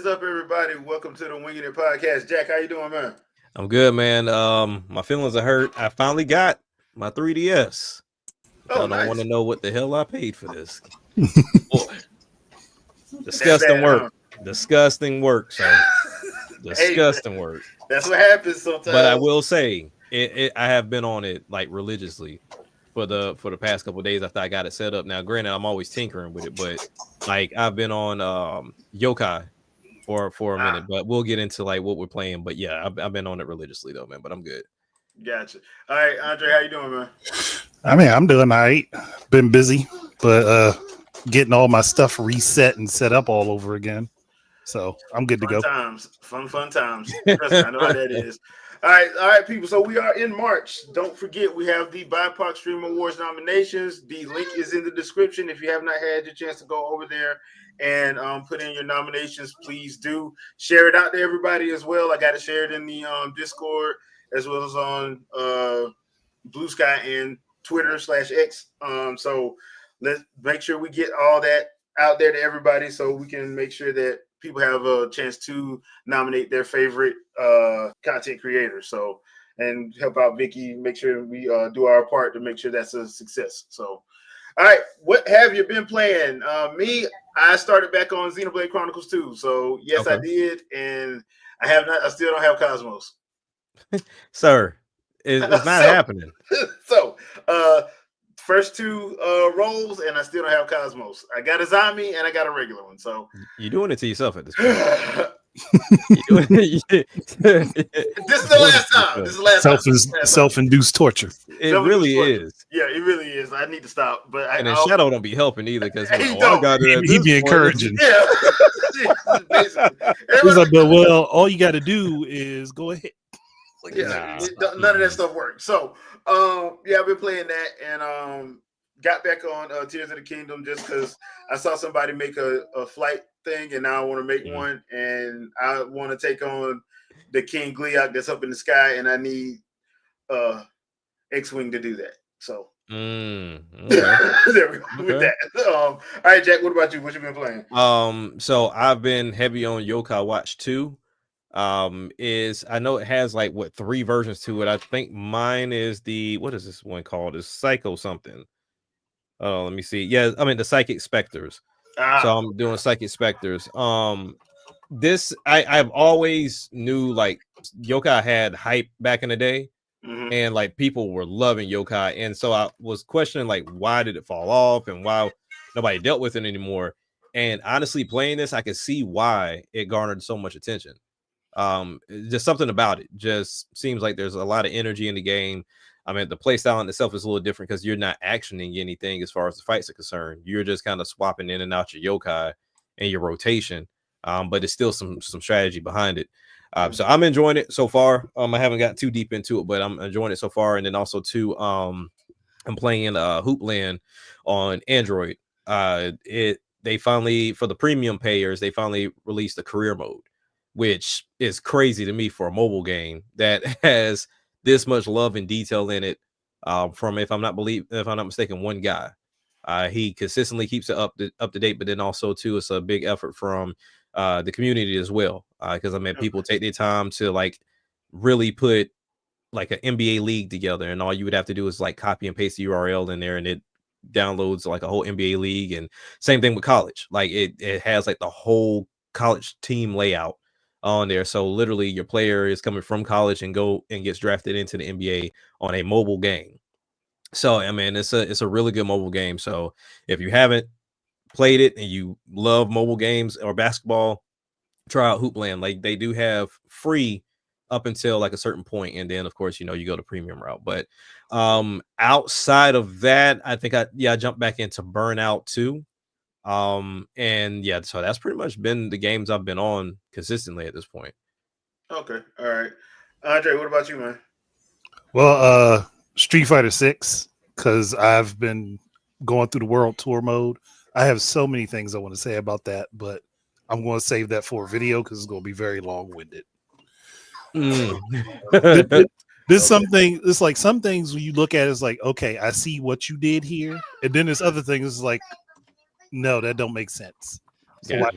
up, everybody? Welcome to the Wingin IT podcast. Jack, how you doing, man? I'm good, man. My feelings are hurt. I finally got my 3DS. Oh, Y'all don't want nice. to know what the hell I paid for this. Boy, that's Disgusting bad, work. huh? Disgusting work, sir. Hey, Disgusting work. that's what happens But I sometimes. will say, I have been on it like religiously for the past couple of days after I got it set up. Now, granted, I'm always tinkering with it, but like I've been on Yokai for a minute. Ah, But we'll get into like what we're playing. But yeah, I've been on it religiously though, man. But I'm good. gotcha. All right, Andre, how you doing, man? I mean, I'm doing all right. Been busy, but getting all my stuff reset and set up all over again. So I'm good to Fun go. times, fun times. Trust me, I know how that is. All right, people. So we are in March. Don't forget, we have the BIPOC Stream Awards nominations. The link is in the description. If you have not had your chance to go over there and put in your nominations, please do share it out to everybody as well. I got to share it in the Discord as well as on Blue Sky and Twitter/X. So let's make sure we get all that out there to everybody so we can make sure that people have a chance to nominate their favorite content creators. So, and help out Vicky, make sure we do our part to make sure that's a success. So, all right, what have you been playing? I started back on Xenoblade Chronicles 2. So, yes, Okay. I did. And I still don't have Cosmos. Sir, it's not happening. So, first two rolls, and I still don't have Cosmos. I got a zombie and I got a regular one. So You're doing it to yourself at this point. this is the last time. This is the last time. Self-induced torture. It really is. Yeah, it really is. I need to stop. But and then Shadow don't be helping either because He I got it. He be encouraging. Yeah, basically. He's like, but well, all you got to do is go ahead. Like, yeah, none of that stuff works. So, yeah, I've been playing that and got back on Tears of the Kingdom just because I saw somebody make a flight thing and now I want to make one and I want to take on the King Gliok that's up in the sky and I need X-Wing to do that. So okay. there we go with that. All right, Jack, what about you? What you been playing? So I've been heavy on Yokai Watch 2. Is I know it has like 3 versions to it. I think mine is what is this one called? It's Psycho something. Oh, let me see. Yeah, I mean the Psychic Specters. So I'm doing Psychic Specters. This I've always knew like Yokai had hype back in the day, and like people were loving Yokai, and so I was questioning like why did it fall off and why nobody dealt with it anymore. And honestly, playing this, I could see why it garnered so much attention. Just something about it just seems like there's a lot of energy in the game. I mean, the play style in itself is a little different because you're not actioning anything as far as the fights are concerned. You're just kind of swapping in and out your yokai and your rotation. But it's still some strategy behind it. So I'm enjoying it so far. I haven't got too deep into it, but I'm enjoying it so far. And then also too, I'm playing Hoopland on Android. They finally, for the premium payers, they finally released the career mode, which is crazy to me for a mobile game that has this much love and detail in it. From if I'm not mistaken, one guy. He consistently keeps it up to date, but then also too, it's a big effort from the community as well. Because I mean, people take their time to like really put like an NBA league together, and all you would have to do is like copy and paste the URL in there, and it downloads like a whole NBA league. And same thing with college. Like it has like the whole college team layout on there. So literally your player is coming from college and gets drafted into the NBA on a mobile game. So I mean it's a really good mobile game. So if you haven't played it and you love mobile games or basketball, try out Hoopland. Like they do have free up until like a certain point, and then of course you go the premium route. But outside of that, I think I jumped back into Burnout 2. And yeah, so that's pretty much been the games I've been on consistently at this point. Okay, all right. Andre, what about you, man? Well, Street Fighter 6, because I've been going through the world tour mode. I have so many things I want to say about that, but I'm going to save that for a video because it's going to be very long-winded. There's something. It's like some things when you look at it, it's like, okay, I see what you did here, and then there's other things like, no, that don't make sense. So Yeah.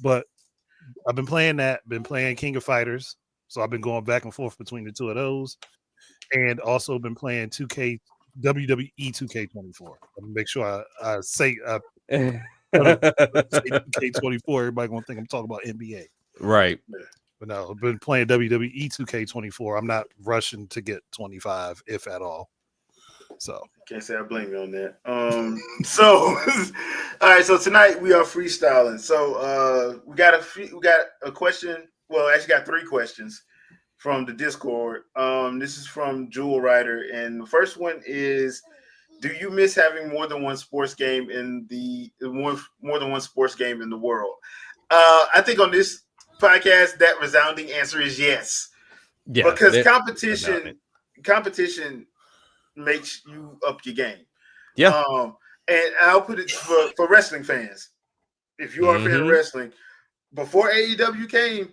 But I've been playing that. Been playing King of Fighters, so I've been going back and forth between the two of those, and also been playing 2K WWE 2K24. Make sure I say 2K24. Everybody gonna think I'm talking about NBA. Right. But no, I've been playing WWE 2K24. I'm not rushing to get 25, if at all. So can't say I blame you on that. So all right, so tonight we are freestyling. So we got a question. Well, actually got 3 questions from the Discord. This is from Jewel Rider, and the first one is, do you miss having more than one sports game in the more than one sports game in the world? I think on this podcast, that resounding answer is yes. Yeah. Because competition makes you up your game. Yeah. And I'll put it for wrestling fans. If you are a fan of wrestling, before AEW came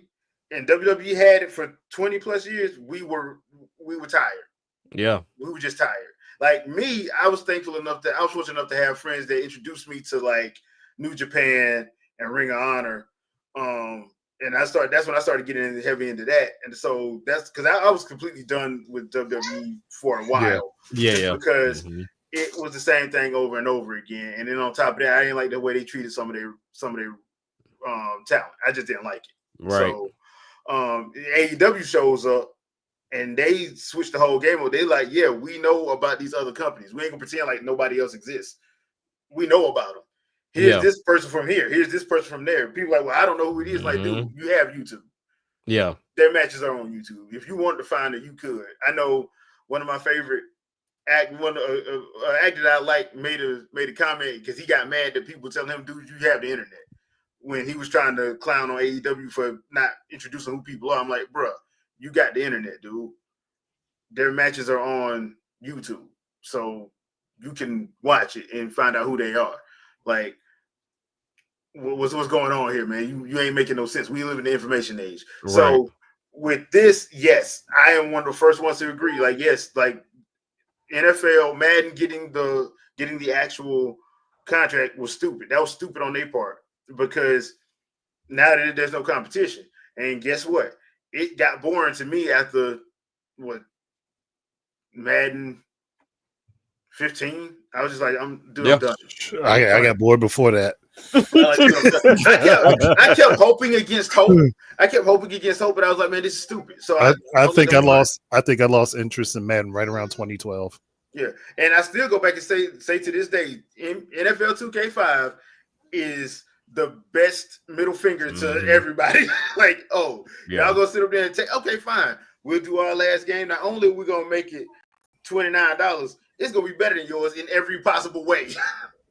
and WWE had it for 20 plus years, we were tired. Yeah. We were just tired. Like me, I was fortunate enough to have friends that introduced me to like New Japan and Ring of Honor. And that's when I started getting heavy into that. And so that's because I was completely done with WWE for a while. Yeah. Because it was the same thing over and over again. And then on top of that, I didn't like the way they treated some of their talent. I just didn't like it. Right. So AEW shows up and they switch the whole game. They like, yeah, we know about these other companies. We ain't gonna pretend like nobody else exists. We know about them. Here's this person from here. Here's this person from there. People are like, well, I don't know who it is. Like, dude, you have YouTube. Yeah. Their matches are on YouTube. If you wanted to find it, you could. I know one of my favorite actor that I like made a comment because he got mad that people telling him, dude, you have the internet, when he was trying to clown on AEW for not introducing who people are. I'm like, bruh, you got the internet, dude. Their matches are on YouTube. So you can watch it and find out who they are. Like, what's going on here, man? You ain't making no sense. We live in the information age. Right. So with this, yes, I am one of the first ones to agree. Like, yes, like NFL, Madden getting the actual contract was stupid. That was stupid on their part because now that there's no competition. And guess what? It got boring to me after Madden 15. I was just like, I'm done. I got bored before that. I kept hoping against hope. But I was like, man, this is stupid. So I think I lost interest in Madden right around 2012. Yeah, and I still go back and say to this day, NFL 2K5 is the best middle finger to everybody. Like, y'all gonna sit up there and take? Okay, fine. We'll do our last game. Not only are we gonna make it $29, it's gonna be better than yours in every possible way.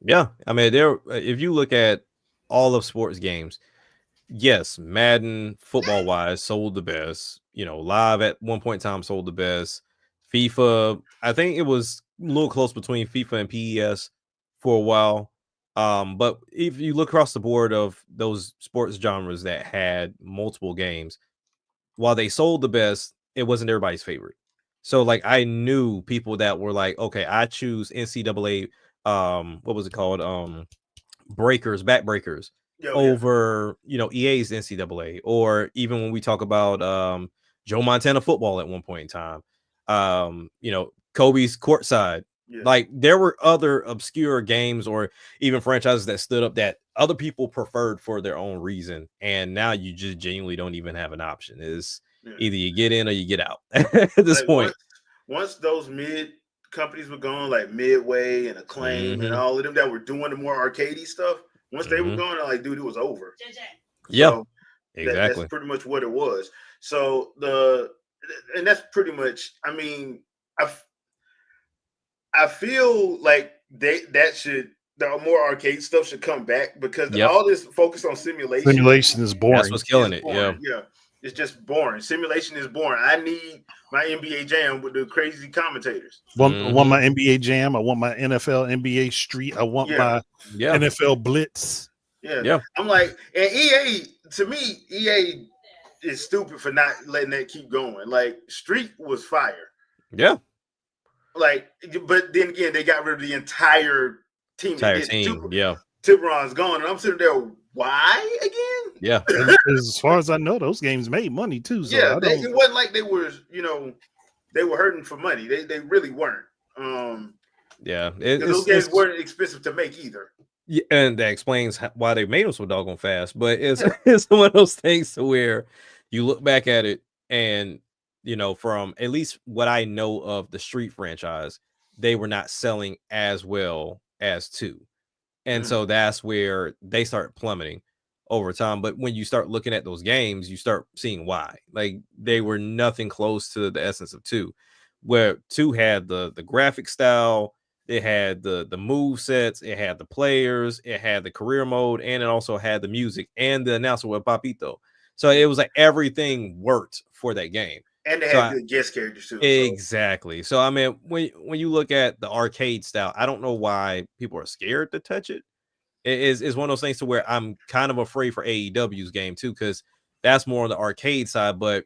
Yeah, I mean, if you look at all of sports games, yes, Madden football wise sold the best. Live at one point in time sold the best. FIFA, I think it was a little close between FIFA and PES for a while. But if you look across the board of those sports genres that had multiple games, while they sold the best, it wasn't everybody's favorite. So like I knew people that were like, okay, I choose NCAA, what was it called? Backbreakers over, EA's NCAA, or even when we talk about Joe Montana football at one point in time, Kobe's courtside. Yeah. Like there were other obscure games or even franchises that stood up that other people preferred for their own reason. And now you just genuinely don't even have an option. It's either you get in or you get out at this point. Once those mid companies were gone, like Midway and Acclaim and all of them that were doing the more arcadey stuff, once they were gone, I'm like, dude, it was over. Yeah, so exactly. That's pretty much what it was. So and that's pretty much, I mean, I feel like the more arcade stuff should come back because all this focus on simulation. Simulation is boring. That's what's killing it. Boring. Yeah. It's just boring. Simulation is boring. I need my NBA Jam with the crazy commentators. I want my NBA Jam. I want my NFL NBA Street. I want my NFL Blitz. Yeah. I'm like, and EA, to me, EA is stupid for not letting that keep going. Like, Street was fire. Yeah. Like, but then again, they got rid of the entire team. Tiburon's Tiburon's gone, and I'm sitting there why again? Yeah. As far as I know, those games made money too. So Yeah, I don't. it wasn't like they were, they were hurting for money. They really weren't. Yeah. Because those games weren't expensive to make either. Yeah, and that explains why they made them so doggone fast. But it's Yeah. it's one of those things to where you look back at it, and from at least what I know of the Street franchise, they were not selling as well as 2. And so that's where they start plummeting over time. But when you start looking at those games, you start seeing why. Like, they were nothing close to the essence of 2, where 2 had the graphic style, it had the move sets, it had the players, it had the career mode, and it also had the music and the announcer with Papito. So it was like everything worked for that game. And they had good guest characters too. Exactly. So I mean, when you look at the arcade style, I don't know why people are scared to touch it. It's one of those things to where I'm kind of afraid for AEW's game too, because that's more on the arcade side, but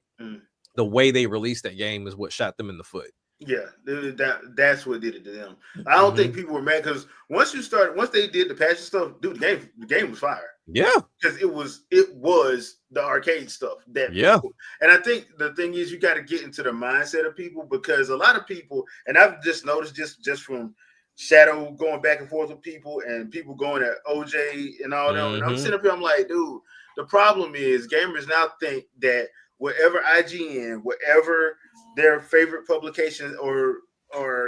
the way they released that game is what shot them in the foot. Yeah, that's what did it to them. I don't think people were mad because once they did the patch stuff, dude, the game was fire. Yeah, because it was the arcade stuff that people, and I think the thing is you got to get into the mindset of people, because a lot of people, and I've just noticed just from Shadow going back and forth with people and people going at OJ and all that. And I'm sitting up here, I'm like, dude, the problem is gamers now think that whatever IGN, whatever their favorite publication or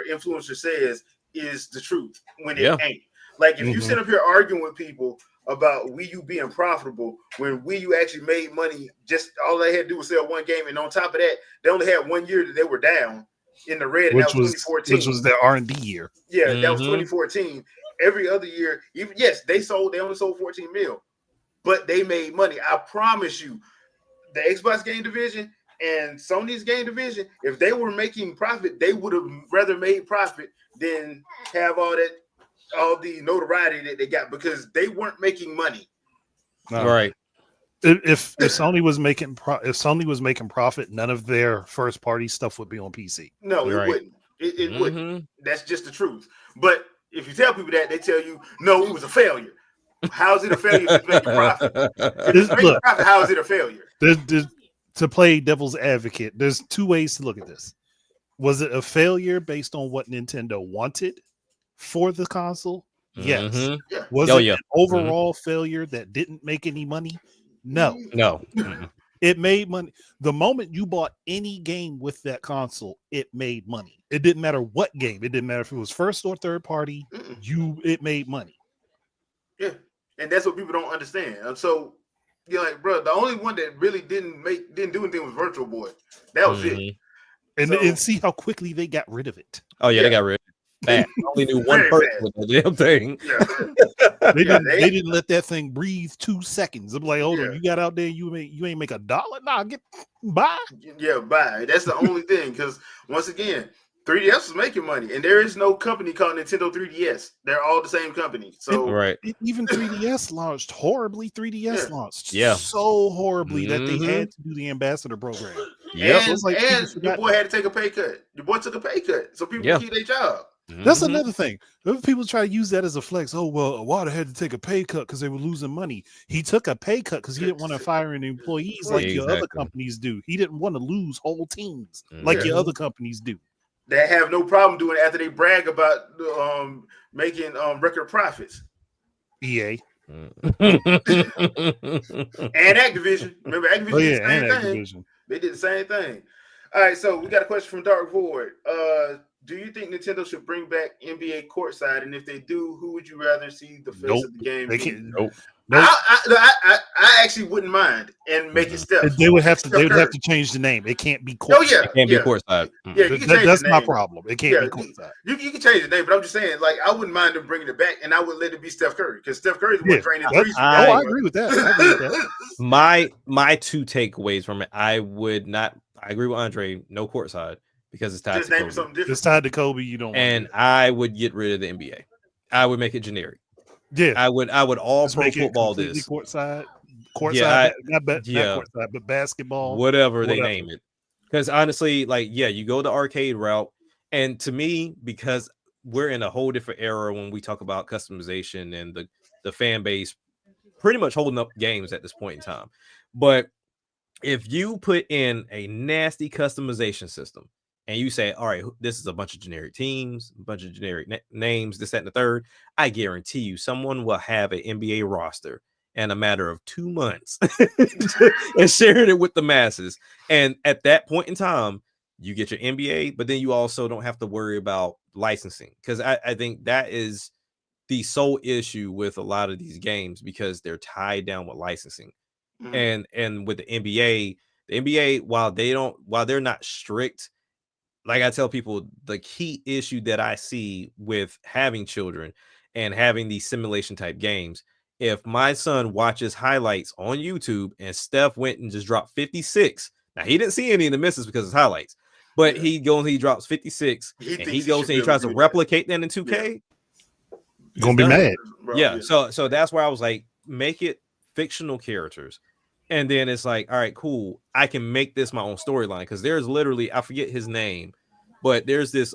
influencer says is the truth when it ain't. Like, if you sit up here arguing with people about Wii U being profitable when Wii U actually made money, just all they had to do was sell one game, and on top of that, they only had 1 year that they were down in the red, and that was 2014. Which was their R&D year. Yeah, that was 2014. Every other year, even they only sold 14 mil, but they made money. I promise you, the Xbox game division and Sony's game division, if they were making profit, they would have rather made profit than have all the notoriety that they got, because they weren't making money. No. Right. If Sony was making profit, none of their first party stuff would be on PC. No, it wouldn't. It wouldn't. That's just the truth. But if you tell people that, they tell you, no, it was a failure. How is it a failure if it's making profit? If it's making profit, how is it a failure? To play devil's advocate, there's 2 ways to look at this. Was it a failure based on what Nintendo wanted for the console? Yes. Yeah. Was it an overall failure that didn't make any money? No. It made money. The moment you bought any game with that console, it made money. It didn't matter what game. It didn't matter if it was first or third party. It made money. Yeah, and that's what people don't understand. And so you're like, bro, the only one that really didn't do anything was Virtual Boy. That was it. And see how quickly they got rid of it. Oh yeah, they got rid of it. I only knew one person with the damn thing. They didn't let that thing breathe 2 seconds. I'm like, hold on, you got out there, you ain't make $1. Nah, bye. Yeah, bye. That's the only thing, because once again, 3DS was making money, and there is no company called Nintendo 3DS. They're all the same company. So even 3DS launched horribly. 3DS launched so horribly that they had to do the ambassador program. Yeah, and your boy had to take a pay cut. Your boy took a pay cut so people can keep their job. That's another thing. People try to use that as a flex. Oh, well, Wada had to take a pay cut because they were losing money. He took a pay cut because he didn't want to fire any employees like your other companies do. He didn't want to lose whole teams like your other companies do. They have no problem doing it after they brag about making record profits. EA. And Activision. Remember, Activision did the same thing. They did the same thing. All right, so we got a question from Dark Void. Do you think Nintendo should bring back NBA courtside? And if they do, who would you rather see the face of the game? They can't. Nope. I actually wouldn't mind and make it Steph. They would have to change the name. It can't be courtside. Oh yeah, it can't be courtside. Yeah, you can change that's the my name. problem. It can't be courtside. You can change the name, but I'm just saying, like, I wouldn't mind them bringing it back, and I would let it be Steph Curry, because Steph Curry's the one training threes. I agree with that. My 2 takeaways from it: I agree with Andre. No courtside, because it's tied to Kobe. Something different. It's tied to Kobe. You don't. And I would get rid of the NBA. I would make it generic. Yeah, I would all pro football this courtside, not courtside, but basketball, whatever they name it. Because honestly, like, you go the arcade route, and to me, because we're in a whole different era when we talk about customization and the fan base pretty much holding up games at this point in time. But if you put in a nasty customization system and you say, all right, this is a bunch of generic teams, a bunch of generic names, this, that, and the third, I guarantee you someone will have an NBA roster in a matter of 2 months and sharing it with the masses. And at that point in time, you get your NBA, but then you also don't have to worry about licensing. Because I think that is the sole issue with a lot of these games, because they're tied down with licensing. And with the NBA, while they're not strict, like I tell people, the key issue that I see with having children and having these simulation type games, if my son watches highlights on YouTube and Steph went and just dropped 56, now he didn't see any of the misses because it's highlights, but he drops 56 and he goes and he tries to replicate that in 2K, gonna be mad. Yeah. So that's where I was like, make it fictional characters. And then it's like, all right, cool. I can make this my own storyline, because there's literally, I forget his name, but there's this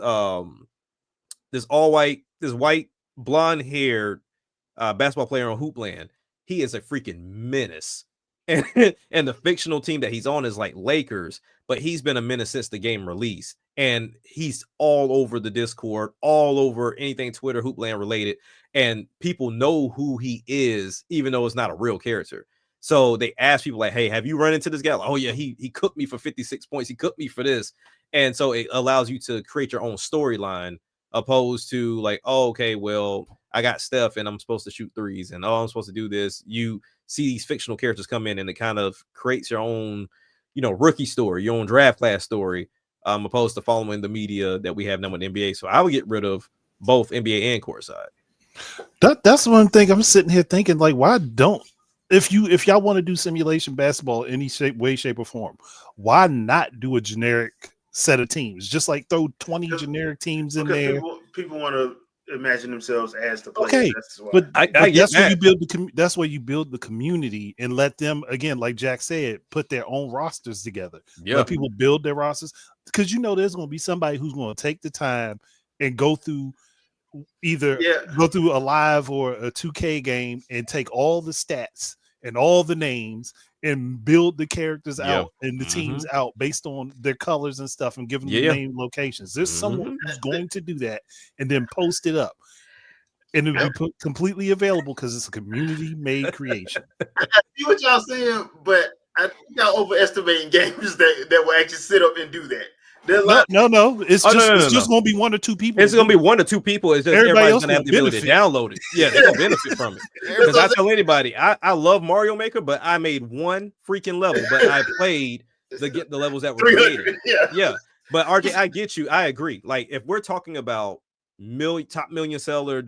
white blonde haired basketball player on Hoopland. He is a freaking menace. And the fictional team that he's on is like Lakers, but he's been a menace since the game released. And he's all over the Discord, all over anything Twitter, Hoopland related. And people know who he is, even though it's not a real character. So they ask people like, hey, have you run into this guy? Like, oh yeah, he cooked me for 56 points. He cooked me for this. And so it allows you to create your own storyline, opposed to like, oh, okay, well, I got Steph and I'm supposed to shoot threes and I'm supposed to do this. You see these fictional characters come in and it kind of creates your own, rookie story, your own draft class story, opposed to following the media that we have now with NBA. So I would get rid of both NBA and courtside. That's one thing I'm sitting here thinking, like, why don't, if y'all want to do simulation basketball in any way, shape, or form, why not do a generic set of teams? Just like throw 20 generic teams in there. People want to imagine themselves as the players. Okay, but that's where you build that's where you build the community and let them, again, like Jack said, put their own rosters together. Yeah, let people build their rosters, because there's going to be somebody who's going to take the time and go through go through a live or a 2K game and take all the stats and all the names and build the characters out and the teams out based on their colors and stuff and give them the name locations. There's someone who's going to do that and then post it up. And it'll be completely available because it's a community-made creation. I see what y'all saying, but I think y'all overestimating games that will actually sit up and do that. No. It's just going to be one or two people. It's going to be one or two people. It's just everybody's going to have the ability to download it. Yeah, they're going to benefit from it. Because I tell anybody, I love Mario Maker, but I made one freaking level, but I played the levels that were created. Yeah. But RJ, I get you. I agree. Like, if we're talking about top million seller,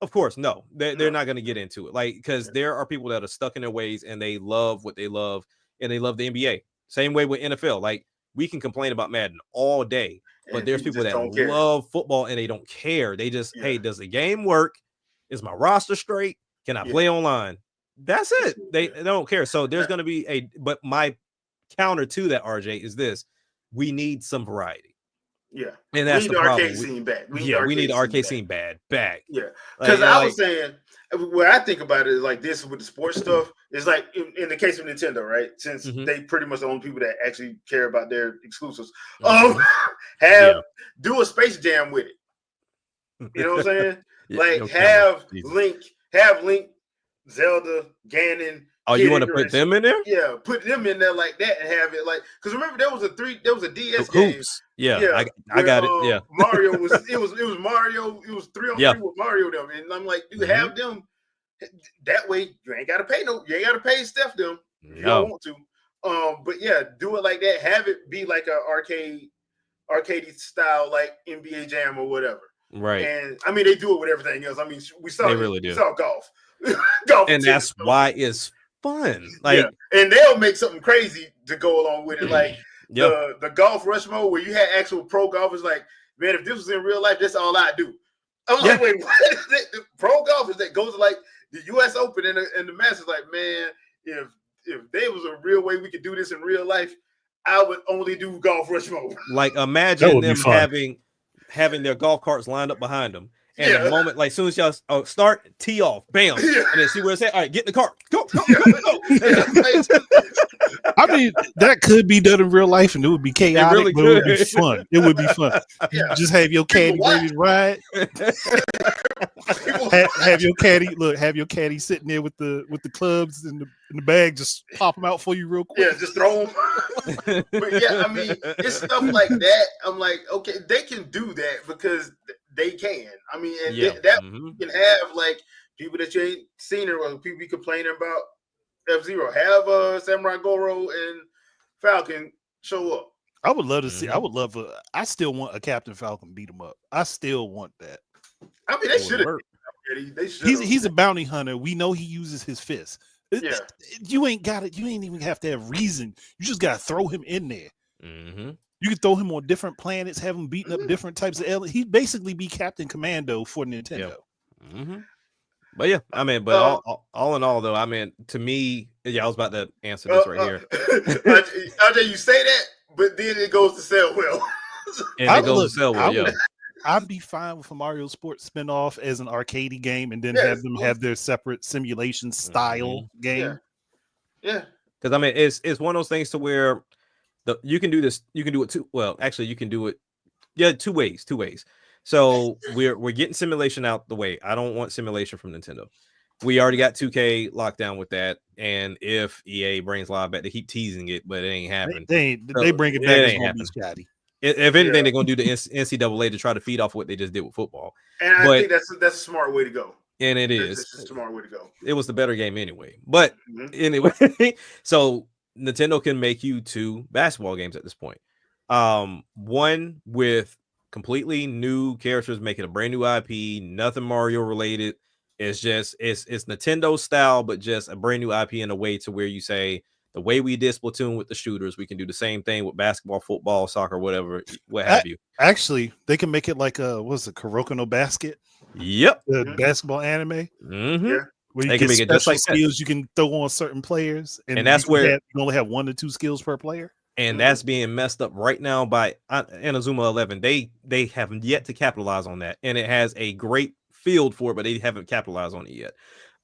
of course, no, they're not going to get into it. Like, because there are people that are stuck in their ways and they love what they love and they love the NBA. Same way with NFL. Like, we can complain about Madden all day, but there's people that love football and they don't care. They just, hey, does the game work? Is my roster straight? Can I play online? That's it. They don't care. So there's going to be but my counter to that, RJ, is this: we need some variety. Yeah, and that's the problem. Arcade scene back. We need the arcade scene back. Yeah, because I was saying, where I think about it is like this with the sports stuff. It's like in the case of Nintendo, right? Since they pretty much the only people that actually care about their exclusives, do a Space Jam with it. You know what I'm saying? Have Link, Zelda, Ganon. Oh, you want to put them in there? Yeah, put them in there like that and have it like, because remember there was a DS game. Yeah, I got it. Yeah, Mario was Mario. It was 3-on-3 with Mario them, and I'm like, you have them that way. You ain't gotta pay Steph them. You don't want to. But yeah, do it like that. Have it be like a arcade style, like NBA Jam or whatever. Right. And I mean, they do it with everything else. I mean, we saw golf. And that's why it's fun. Like, and they'll make something crazy to go along with it. Like the golf rush mode where you had actual pro golfers. Like, man, if this was in real life, that's all I do. I was like, wait, what is it? The pro golfers that goes to like the US Open and the Masters, like, man, if there was a real way we could do this in real life, I would only do golf rush mode. Like, imagine them having their golf carts lined up behind them, And the moment, like, as soon as y'all start, tee off, bam, and then see where it's at. All right, get in the car, go. I mean, that could be done in real life, and it would be chaotic, really but it would be could. fun. It would be fun. You just have your caddy ready to ride. Have your caddy sitting there with the clubs in the bag, just pop them out for you real quick. Yeah, just throw them. But yeah, I mean, it's stuff like that. I'm like, okay, they can do that because they can. I mean, and Yeah. that you can have like people that you ain't seen or people be complaining about F-Zero. Have Samurai Goro and Falcon show up. I would love to see. I would love. I still want a Captain Falcon beat him up. I still want that. I mean, they should have. They should. He's a bounty hunter. We know he uses his fists. Yeah. You ain't got it. You ain't even have to have reason. You just gotta throw him in there. Mm-hmm. You can throw him on different planets, have him beating up different types of aliens. He'd basically be Captain Commando for Nintendo. Yeah. Mm-hmm. But yeah, I mean, but all in all, though, I mean, to me, I was about to answer this right here. RJ, you say that, but then it goes to sell well. And it goes to sell well, yeah. I'd be fine with a Mario Sports spinoff as an arcade game, and then have them have their separate simulation style game. Yeah. Because I mean, it's one of those things to where you can do this. You can do it too. Well, actually, you can do it. Yeah, two ways. So we're getting simulation out the way. I don't want simulation from Nintendo. We already got 2K locked down with that. And if EA brings live back, they keep teasing it, but it ain't happening. They bring it back. It ain't happening. If anything, they're gonna do the NCAA to try to feed off what they just did with football. And I think that's a smart way to go. And it is a smart way to go. It was the better game anyway. But anyway, so Nintendo can make you 2 basketball games at this point. One with completely new characters, making a brand new IP, nothing Mario related. It's just it's Nintendo style, but just a brand new IP in a way to where you say, the way we did Splatoon with the shooters, we can do the same thing with basketball, football, soccer, whatever, what have you. Actually, they can make it like what's it, Kuroko no Basket? Yep. The basketball anime. Mm-hmm. Yeah. Where you get special skills you can throw on certain players. And that's where you only have 1 to 2 skills per player. And that's being messed up right now by Inazuma 11. They haven't yet to capitalize on that. And it has a great field for it, but they haven't capitalized on it yet.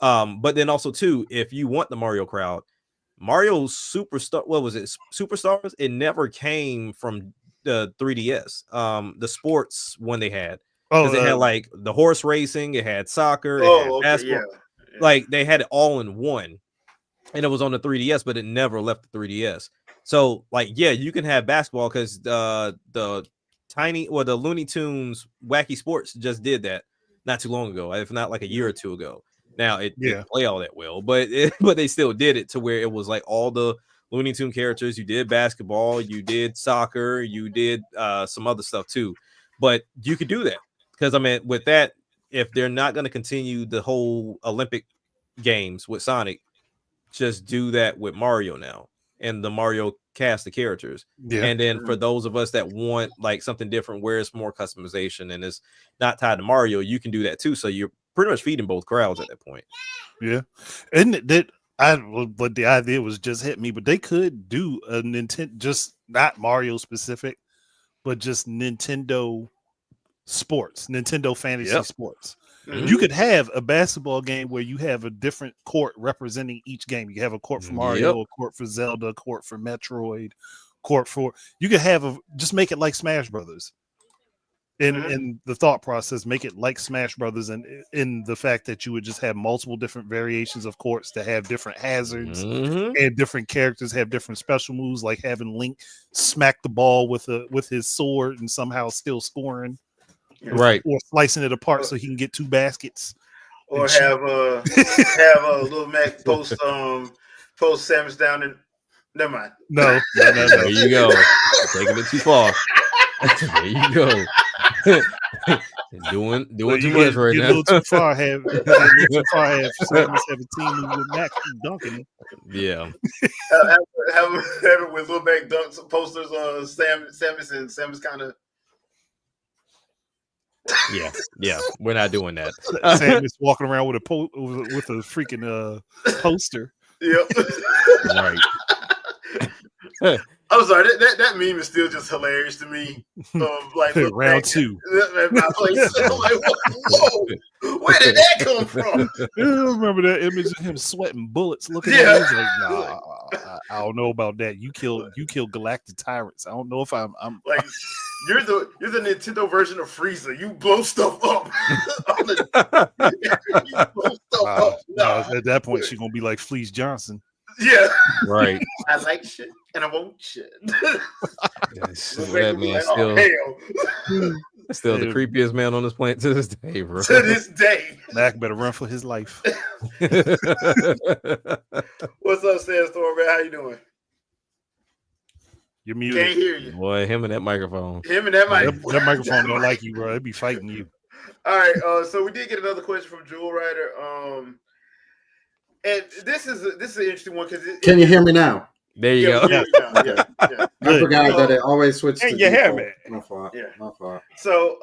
But then also, too, if you want the Mario crowd, Mario's Superstar, what was it? Superstars? It never came from the 3DS. The sports one they had. Because it had like the horse racing, it had soccer, it had basketball. Yeah. Like they had it all in one. And it was on the 3DS, but it never left the 3DS. So, like, yeah, you can have basketball because the Looney Tunes Wacky Sports just did that not too long ago, if not like a year or two ago. Now it didn't play all that well, but they still did it to where it was like all the Looney Tune characters. You did basketball, you did soccer, you did some other stuff too. But you could do that because I mean, with that, if they're not going to continue the whole Olympic games with Sonic, just do that with Mario now and the Mario cast of characters. Yeah. And then for those of us that want like something different where it's more customization and it's not tied to Mario, you can do that too. So you're pretty much feeding both crowds at that point. Yeah. And but the idea was just hit me, but they could do a Nintendo, just not Mario specific, but just Nintendo sports, Nintendo fantasy sports. Mm-hmm. You could have a basketball game where you have a different court representing each game. You have a court for Mario, a court for Zelda, a court for Metroid, court for, you could have just make it like Smash Brothers. In the thought process, make it like Smash Brothers, and in the fact that you would just have multiple different variations of courts that have different hazards and different characters have different special moves, like having Link smack the ball with his sword and somehow still scoring, right? Or slicing it apart so he can get 2 baskets, or have a little Mac post Samus down and never mind. No. There you go, taking it too far. There you go. doing too much right now. A little too far. Have Samus have a team with Max dunking it. Yeah. have it with little back dunks posters. Samus kind of. Yeah. We're not doing that. Samus walking around with a freaking poster. Yep. Right. I'm sorry, that meme is still just hilarious to me. Like Round 2. At my place. I'm like, whoa, where did that come from? I remember that image of him sweating bullets, looking Yeah. at me. He's like, nah, I don't know about that. You killed galactic tyrants. I don't know if I'm like you're the Nintendo version of Frieza. You blow stuff up. You blow stuff up. no, at that point she's gonna be like Fleece Johnson. Yeah. Right. I like shit and I won't shit. That man like, still the creepiest man on this planet to this day, bro. To this day. Mac better run for his life. What's up, Sandstorm, man? How you doing? You're muted. Can't hear you. Boy, him and that microphone. That microphone don't like you, bro. They be fighting you. All right, so we did get another question from Jewel Rider. And this is an interesting one because can you hear me now? There you go. Yeah. I forgot that it always switched to default. My fault. Yeah. My fault. So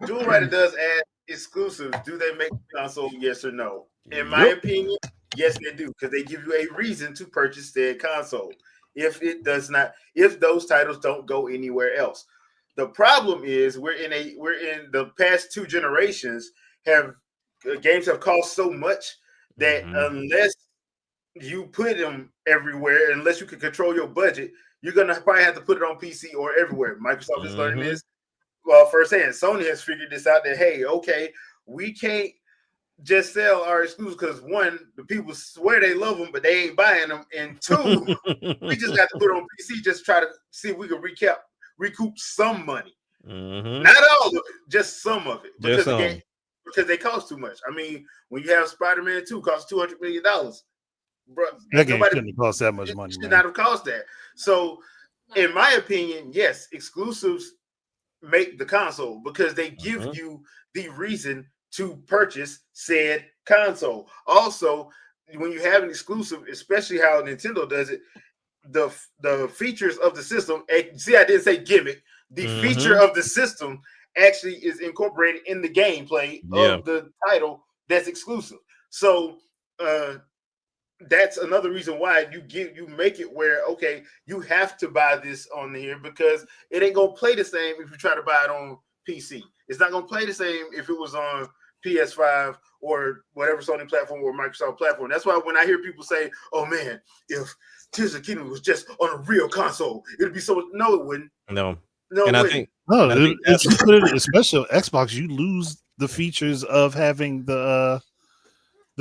Jewel Rider does add exclusives. Do they make the console? Yes or no? In my opinion, yes, they do, because they give you a reason to purchase their console. If those titles don't go anywhere else. The problem is we're in the past 2 generations games have cost so much that unless you put them everywhere, unless you can control your budget, you're gonna probably have to put it on PC or everywhere. Microsoft is learning this firsthand. Sony has figured this out that hey, okay, we can't just sell our exclusives because 1, the people swear they love them, but they ain't buying them, and 2, we just got to put it on PC just try to see if we can recoup some money. Not all of it, just some of it. Because they cost too much. I mean, when you have Spider-Man 2 costs $200 million, bro, that game shouldn't have cost that much money. Should not have cost that. So, in my opinion, yes, exclusives make the console because they give you the reason to purchase said console. Also, when you have an exclusive, especially how Nintendo does it, the features of the system. See, I didn't say gimmick. The feature of the system actually is incorporated in the gameplay of the title that's exclusive. So that's another reason why you make it where okay, you have to buy this on here because it ain't gonna play the same if you try to buy it on PC. It's not gonna play the same if it was on PS5 or whatever Sony platform or Microsoft platform. That's why when I hear people say, "Oh man, if Tears of the Kingdom was just on a real console, it'd be so." No, it wouldn't. No, and I think if you put it in a special Xbox, you lose the features of having the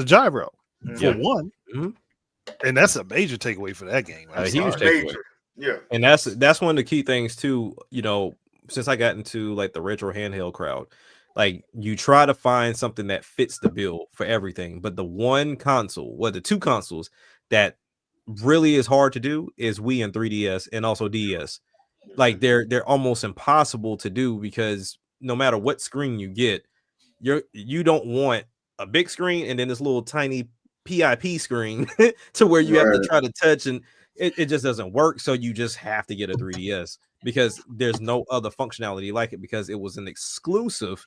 gyro for one, and that's a major takeaway for that game. A huge takeaway. Yeah, and that's one of the key things too. You know, since I got into like the retro handheld crowd. Like you try to find something that fits the bill for everything, but the 2 consoles that really is hard to do is Wii and 3DS and also DS. Like they're almost impossible to do because no matter what screen you get, you don't want a big screen and then this little tiny PIP screen to where you have to try to touch and it just doesn't work. So you just have to get a 3DS because there's no other functionality like it because it was an exclusive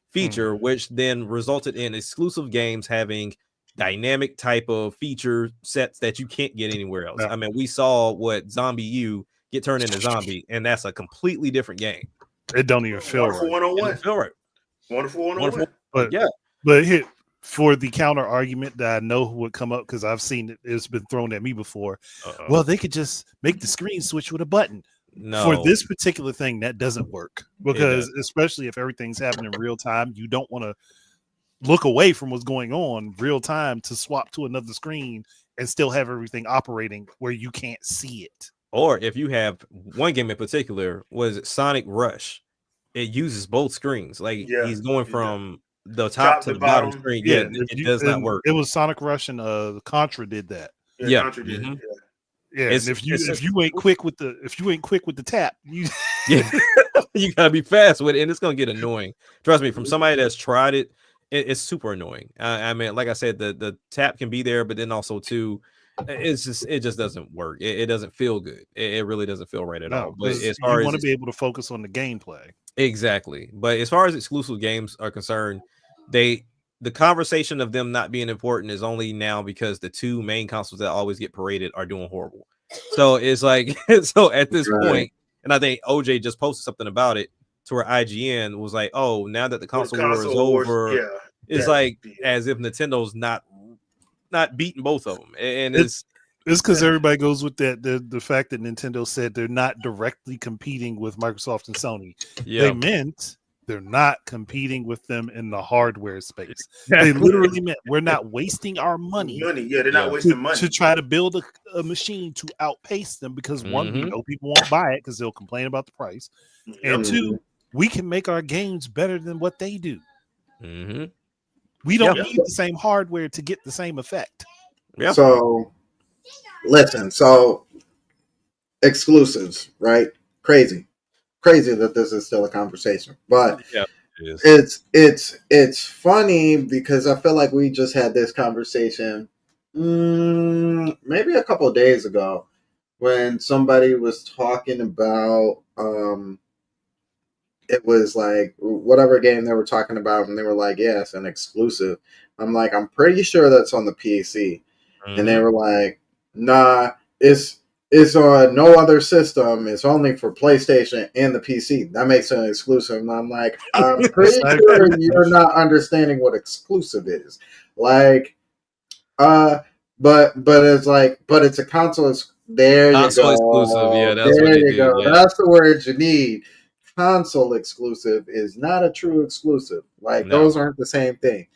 feature, which then resulted in exclusive games having dynamic type of feature sets that you can't get anywhere else. I mean, we saw what Zombie U get turned into Zombie, and that's a completely different game. It don't even feel right. Feel right. Wonderful 101. But here for the counter argument that I know would come up because I've seen it's been thrown at me before. Well, they could just make the screen switch with a button. No, for this particular thing, that doesn't work because especially if everything's happening in real time, you don't want to look away from what's going on real time to swap to another screen and still have everything operating where you can't see it. Or if you have one game in particular, was Sonic Rush, it uses both screens. Like he's going from the top to the bottom screen. It does not work. It was Sonic Rush and Contra did that. Contra did it. Yeah, and if you ain't quick with the tap, you you gotta be fast with it, and it's gonna get annoying. Trust me, from somebody that's tried it, it's super annoying. I mean, like I said, the tap can be there, but then also too, it just doesn't work. It doesn't feel good. It really doesn't feel right at all. But as far you want to be able to focus on the gameplay, exactly. But as far as exclusive games are concerned, the conversation of them not being important is only now because the 2 main consoles that always get paraded are doing horrible. So it's like, so at this Right. point, and I think OJ just posted something about it to where IGN was like, oh, now that the console war is over, yeah, it's like as if Nintendo's not beating both of them. And it's because everybody goes with that the fact that Nintendo said they're not directly competing with Microsoft and Sony. yeah. They meant they're not competing with them in the hardware space. They literally meant we're not wasting our money. Yeah, they're not wasting money to try to build a machine to outpace them because one, we know people won't buy it because they'll complain about the price, and two, we can make our games better than what they do. We don't need the same hardware to get the same effect. Yeah. So listen, so exclusives, right? Crazy that this is still a conversation, but it's funny because I feel like we just had this conversation maybe a couple of days ago when somebody was talking about it was like whatever game they were talking about, and they were like, yeah, it's an exclusive. I'm like, I'm pretty sure that's on the PC. And they were like, nah, it's on no other system. It's only for PlayStation and the PC. That makes it an exclusive. And I'm like, I'm pretty sure you're not understanding what exclusive is. Like, but it's like, but it's a console. There console you go. Exclusive. Yeah, that's there what you do. go. Yeah. That's the word you need. Console exclusive is not a true exclusive. Like those aren't the same thing.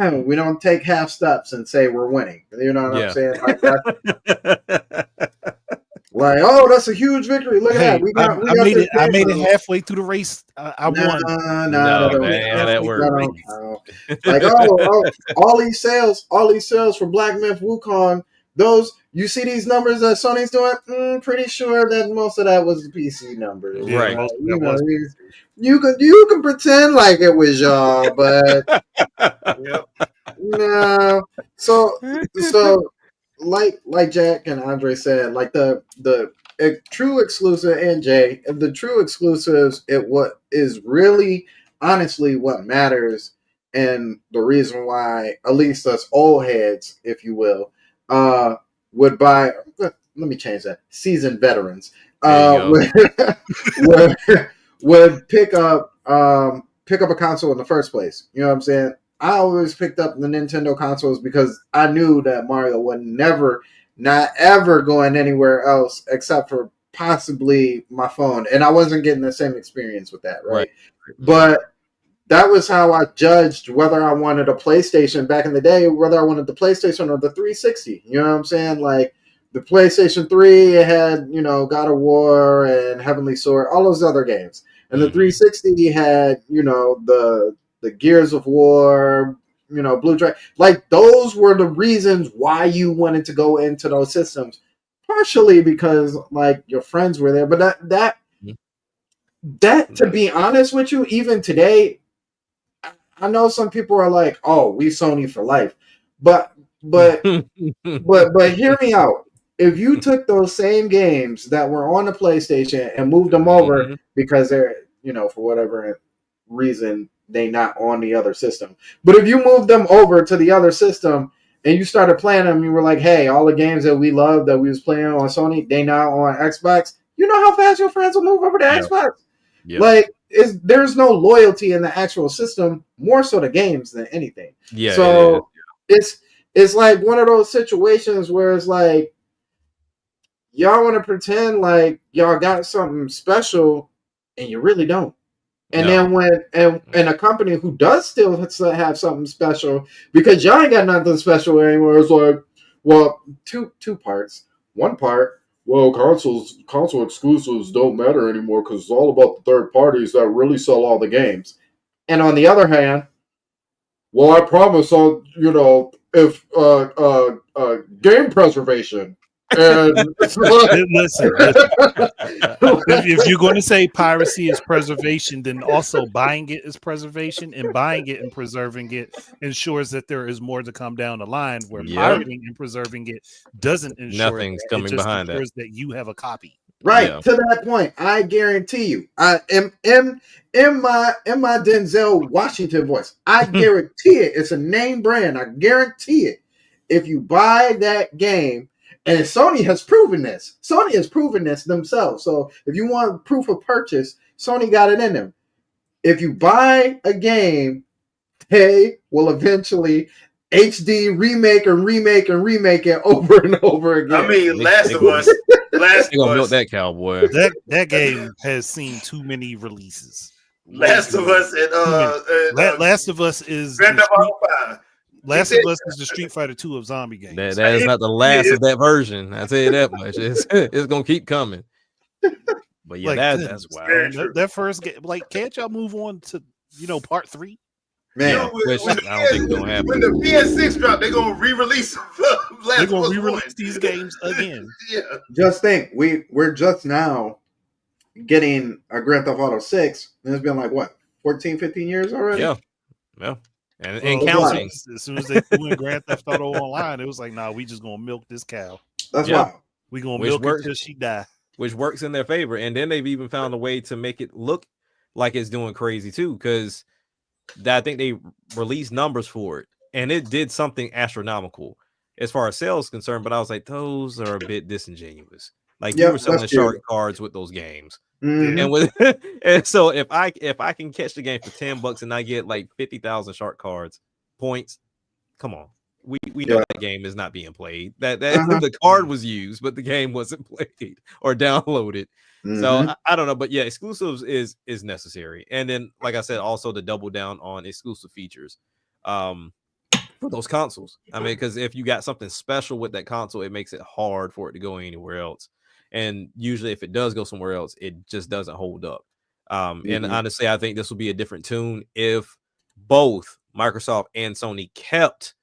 We don't take half steps and say we're winning. You know what I'm saying? Like that. Like, oh, that's a huge victory. Look at that. I made it halfway through the race. I won. That worked. Like, all these sales for Black Myth Wukong. Those, you see these numbers that Sony's doing? Pretty sure that most of that was the PC numbers. Right. You can pretend like it was y'all, but no. So like Jack and Andre said, like the true exclusive and Jay, the true exclusives, what is really honestly what matters, and the reason why at least us old heads, if you will, would buy. Let me change that. Seasoned veterans would pick up a console in the first place. You know what I'm saying? I always picked up the Nintendo consoles because I knew that Mario would not ever going anywhere else except for possibly my phone, and I wasn't getting the same experience with that, right? But that was how I judged whether I wanted a PlayStation back in the day, whether I wanted the PlayStation or the 360. You know what I'm saying? Like the PlayStation 3, it had, God of War and Heavenly Sword, all those other games. And the 360 had, the Gears of War, Blue Dragon. Like those were the reasons why you wanted to go into those systems. Partially because like your friends were there, but that to be honest with you, even today, I know some people are like, "Oh, we Sony for life," but hear me out. If you took those same games that were on the PlayStation and moved them over because they're, for whatever reason, they not on the other system. But if you moved them over to the other system and you started playing them, you were like, hey, all the games that we love that we was playing on Sony, they now on Xbox. You know how fast your friends will move over to Xbox? Yep. Like, there's no loyalty in the actual system, more so the games than anything. Yeah. So it's like one of those situations where it's like, y'all want to pretend like y'all got something special and you really don't. And then when a company who does still have something special, because y'all ain't got nothing special anymore, it's like, well, two parts. One part, well, console exclusives don't matter anymore because it's all about the third parties that really sell all the games. And on the other hand, well, I promise I'll, if game preservation. And listen. If you're going to say piracy is preservation, then also buying it is preservation, and buying it and preserving it ensures that there is more to come down the line. Where pirating and preserving it doesn't ensure nothing's coming behind that. That you have a copy. Right, to that point, I guarantee you, I am in my Denzel Washington voice. I guarantee it. It's a name brand. I guarantee it. If you buy that game And Sony has proven this. Sony has proven this themselves. So if you want proof of purchase, Sony got it in them. If you buy a game, they will eventually HD remake it over and over again. I mean, Last of Us. They gonna milk that cowboy. That game has seen too many releases. Last of Us and Last of Us is Grand Theft Auto 5. Last of Us is the Street Fighter 2 of zombie games. That is not the last of that version. I tell you that much. It's gonna keep coming. But yeah, Like, that's wild. That first game, like, can't y'all move on to part 3? Man, Which I don't think it's gonna happen. When the PS6 drop, they're gonna re-release. They're gonna re-release these games again. Yeah. just think, we're just now getting a Grand Theft Auto 6, and it's been like what, 14, 15 years already? Yeah. And Well, counting. As soon as they threw in Grand Theft Auto Online, it was like, nah, we just gonna milk this cow. That's Yeah. wild. We gonna Which milk works. it till she die. Which works in their favor. And then they've even found a way to make it look like it's doing crazy too, because I think they released numbers for it, and it did something astronomical as far as sales is concerned. But I was like, those are a bit disingenuous. Like, you were selling shark cards with those games, and with and so if I can catch the game for $10 and I get like 50,000 shark cards points, come on. We know that game is not being played. That the card was used, but the game wasn't played or downloaded. So I don't know, but yeah, exclusives is necessary. And then, like I said, also to double down on exclusive features for those consoles. I mean, because if you got something special with that console, it makes it hard for it to go anywhere else. And usually, if it does go somewhere else, it just doesn't hold up. And honestly, I think this will be a different tune if both Microsoft and Sony kept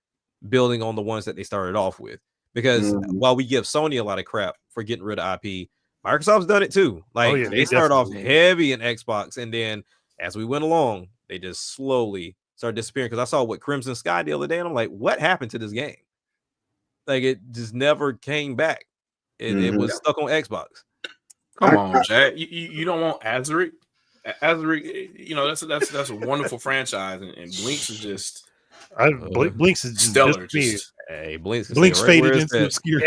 building on the ones that they started off with. Because while we give Sony a lot of crap for getting rid of IP, Microsoft's done it too. Like, they started off heavy in Xbox, and then as we went along, they just slowly started disappearing. Because I saw what Crimson Sky the other day, and I'm like, what happened to this game? Like, it just never came back. It was stuck on Xbox. Come on, Jack. You don't want Azuric? Azuric, that's a wonderful franchise, and Blinks is just Blinks is stellar. Hey, Blinks faded into obscurity.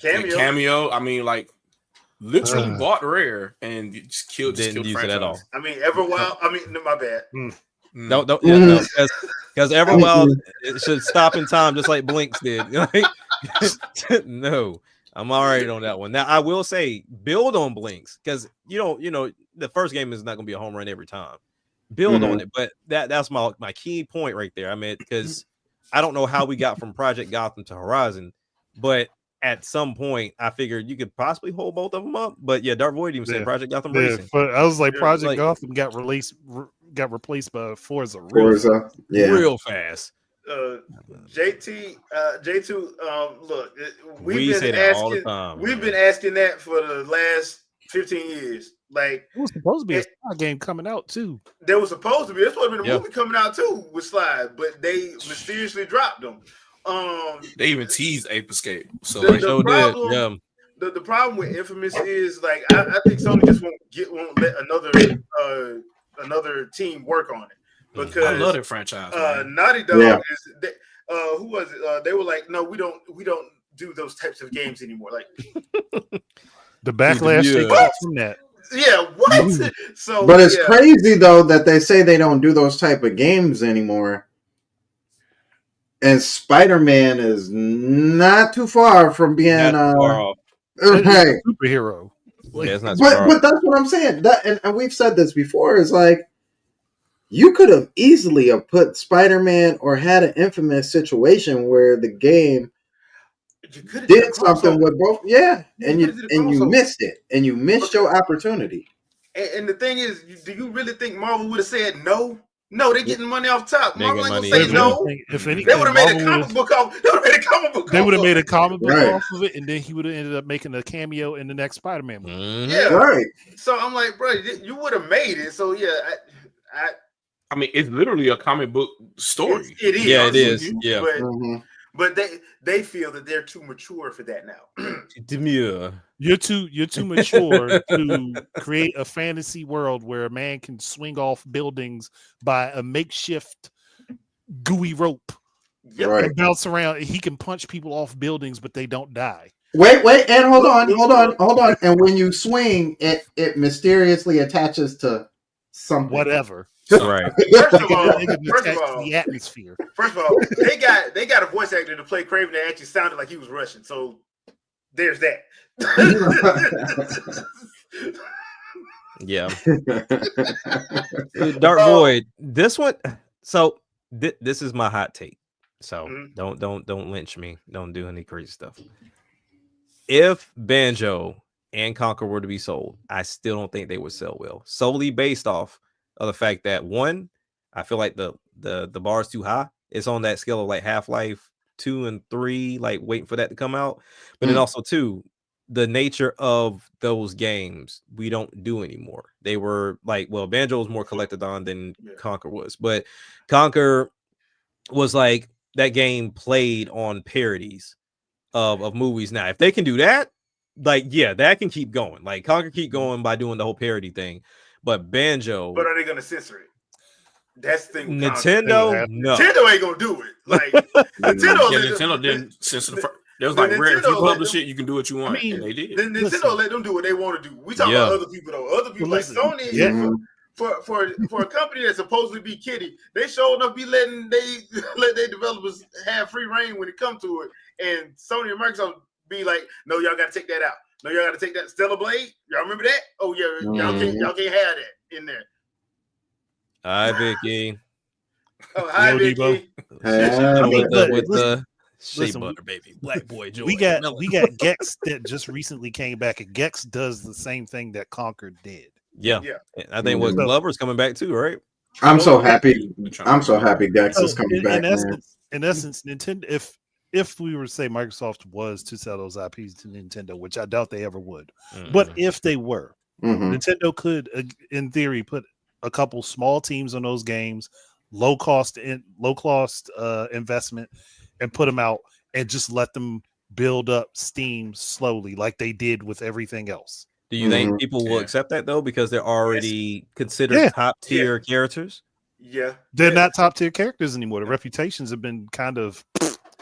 Cameo. I mean, like, literally bought Rare and just killed use franchise. it at all. I mean, Everwild. I mean, no, my bad. No, because Everwild it should stop in time, just like Blinks did. No, I'm all right on that one. Now, I will say, build on Blinks, because the first game is not going to be a home run every time. Build on it, but that's my key point right there. I mean, because I don't know how we got from Project Gotham to Horizon, but at some point, I figured you could possibly hold both of them up. But yeah, Dark Void even said Project Gotham Racing. But I was like, Project Gotham got replaced by Forza Real real fast. J2, look, we say that all the time. We've been asking that for the last 15 years. Like, it was supposed to be a Slide game coming out too. There was supposed to be. This would have been a movie coming out too with Slide, but they mysteriously dropped them. They even teased Ape Escape. So the problem with Infamous is, like, I think Sony just won't let another team work on it, because I love that franchise. Naughty Dog is who was it? They were like, no, we don't do those types of games anymore. Like, the backlash they got from that. Yeah, what? So, but it's crazy though that they say they don't do those type of games anymore. And Spider-Man is not too far from being right. Superhero. Like, it's not but that's what I'm saying. That and we've said this before, is like, you could have easily put Spider-Man or had an Infamous situation where the game did something with both, and you missed it, and you missed your opportunity. And the thing is, do you really think Marvel would have said no? No, they're getting money off top. Marvel ain't gonna say no. If anything, they would have made a comic book off. They would have made a comic book off of it, and then he would have ended up making a cameo in the next Spider-Man movie. Yeah, right. So I'm like, bro, you would have made it. So yeah, I mean, it's literally a comic book story. It is. Yeah, it is. Yeah. But they feel that they're too mature for that now. Demure. You're too mature to create a fantasy world where a man can swing off buildings by a makeshift gooey rope. Yep. Right. and bounce around. He can punch people off buildings, but they don't die. Wait, and hold on. And when you swing, it mysteriously attaches to something. Whatever. Right. First of all, It can attach to the atmosphere. they got a voice actor to play Craven that actually sounded like he was Russian. So there's that. Yeah. Dark Void. This one. So this is my hot take. So don't lynch me. Don't do any crazy stuff. If Banjo and Conquer were to be sold, I still don't think they would sell well. Solely based off of the fact that one, I feel like the bar is too high. It's on that scale of like Half-Life 2 and 3, like waiting for that to come out. But then also two, the nature of those games we don't do anymore. They were like, well, Banjo was more collectathon than Conquer was, but Conquer was like that game played on parodies of movies. Now, if they can do that, like, yeah, that can keep going. Like Conquer keep going by doing the whole parody thing, but Banjo. But are they gonna censor it? That's the thing. Nintendo, no. Nintendo ain't gonna do it. Like Nintendo didn't censor the first. It was like, if you publish it, you can do what you want, and they did. Then Nintendo let them do what they want to do. We talk about other people though. Other people like Sony. For a company that's supposedly be kiddie, they sure enough be letting their developers have free reign when it comes to it. And Sony and Microsoft be like, no, y'all got to take that out. No, y'all got to take that. Stellar Blade, y'all remember that? Oh yeah, y'all can't have that in there. Hi, Vicky. Oh, hi, Vicky. With the shea butter, baby. Black boy joy. We got Gex that just recently came back, and Gex does the same thing that Conquer did. Yeah. I think what Glover's coming back too, right? I'm so happy. I'm so happy Gex is coming back. In essence, Nintendo. If we were to say Microsoft was to sell those IPs to Nintendo, which I doubt they ever would, but if they were, Nintendo could, in theory, put a couple small teams on those games, low cost investment, and put them out and just let them build up steam slowly, like they did with everything else. Do you think people will accept that though, because they're already considered top tier characters? Yeah, they're not top tier characters anymore. The reputations have been kind of,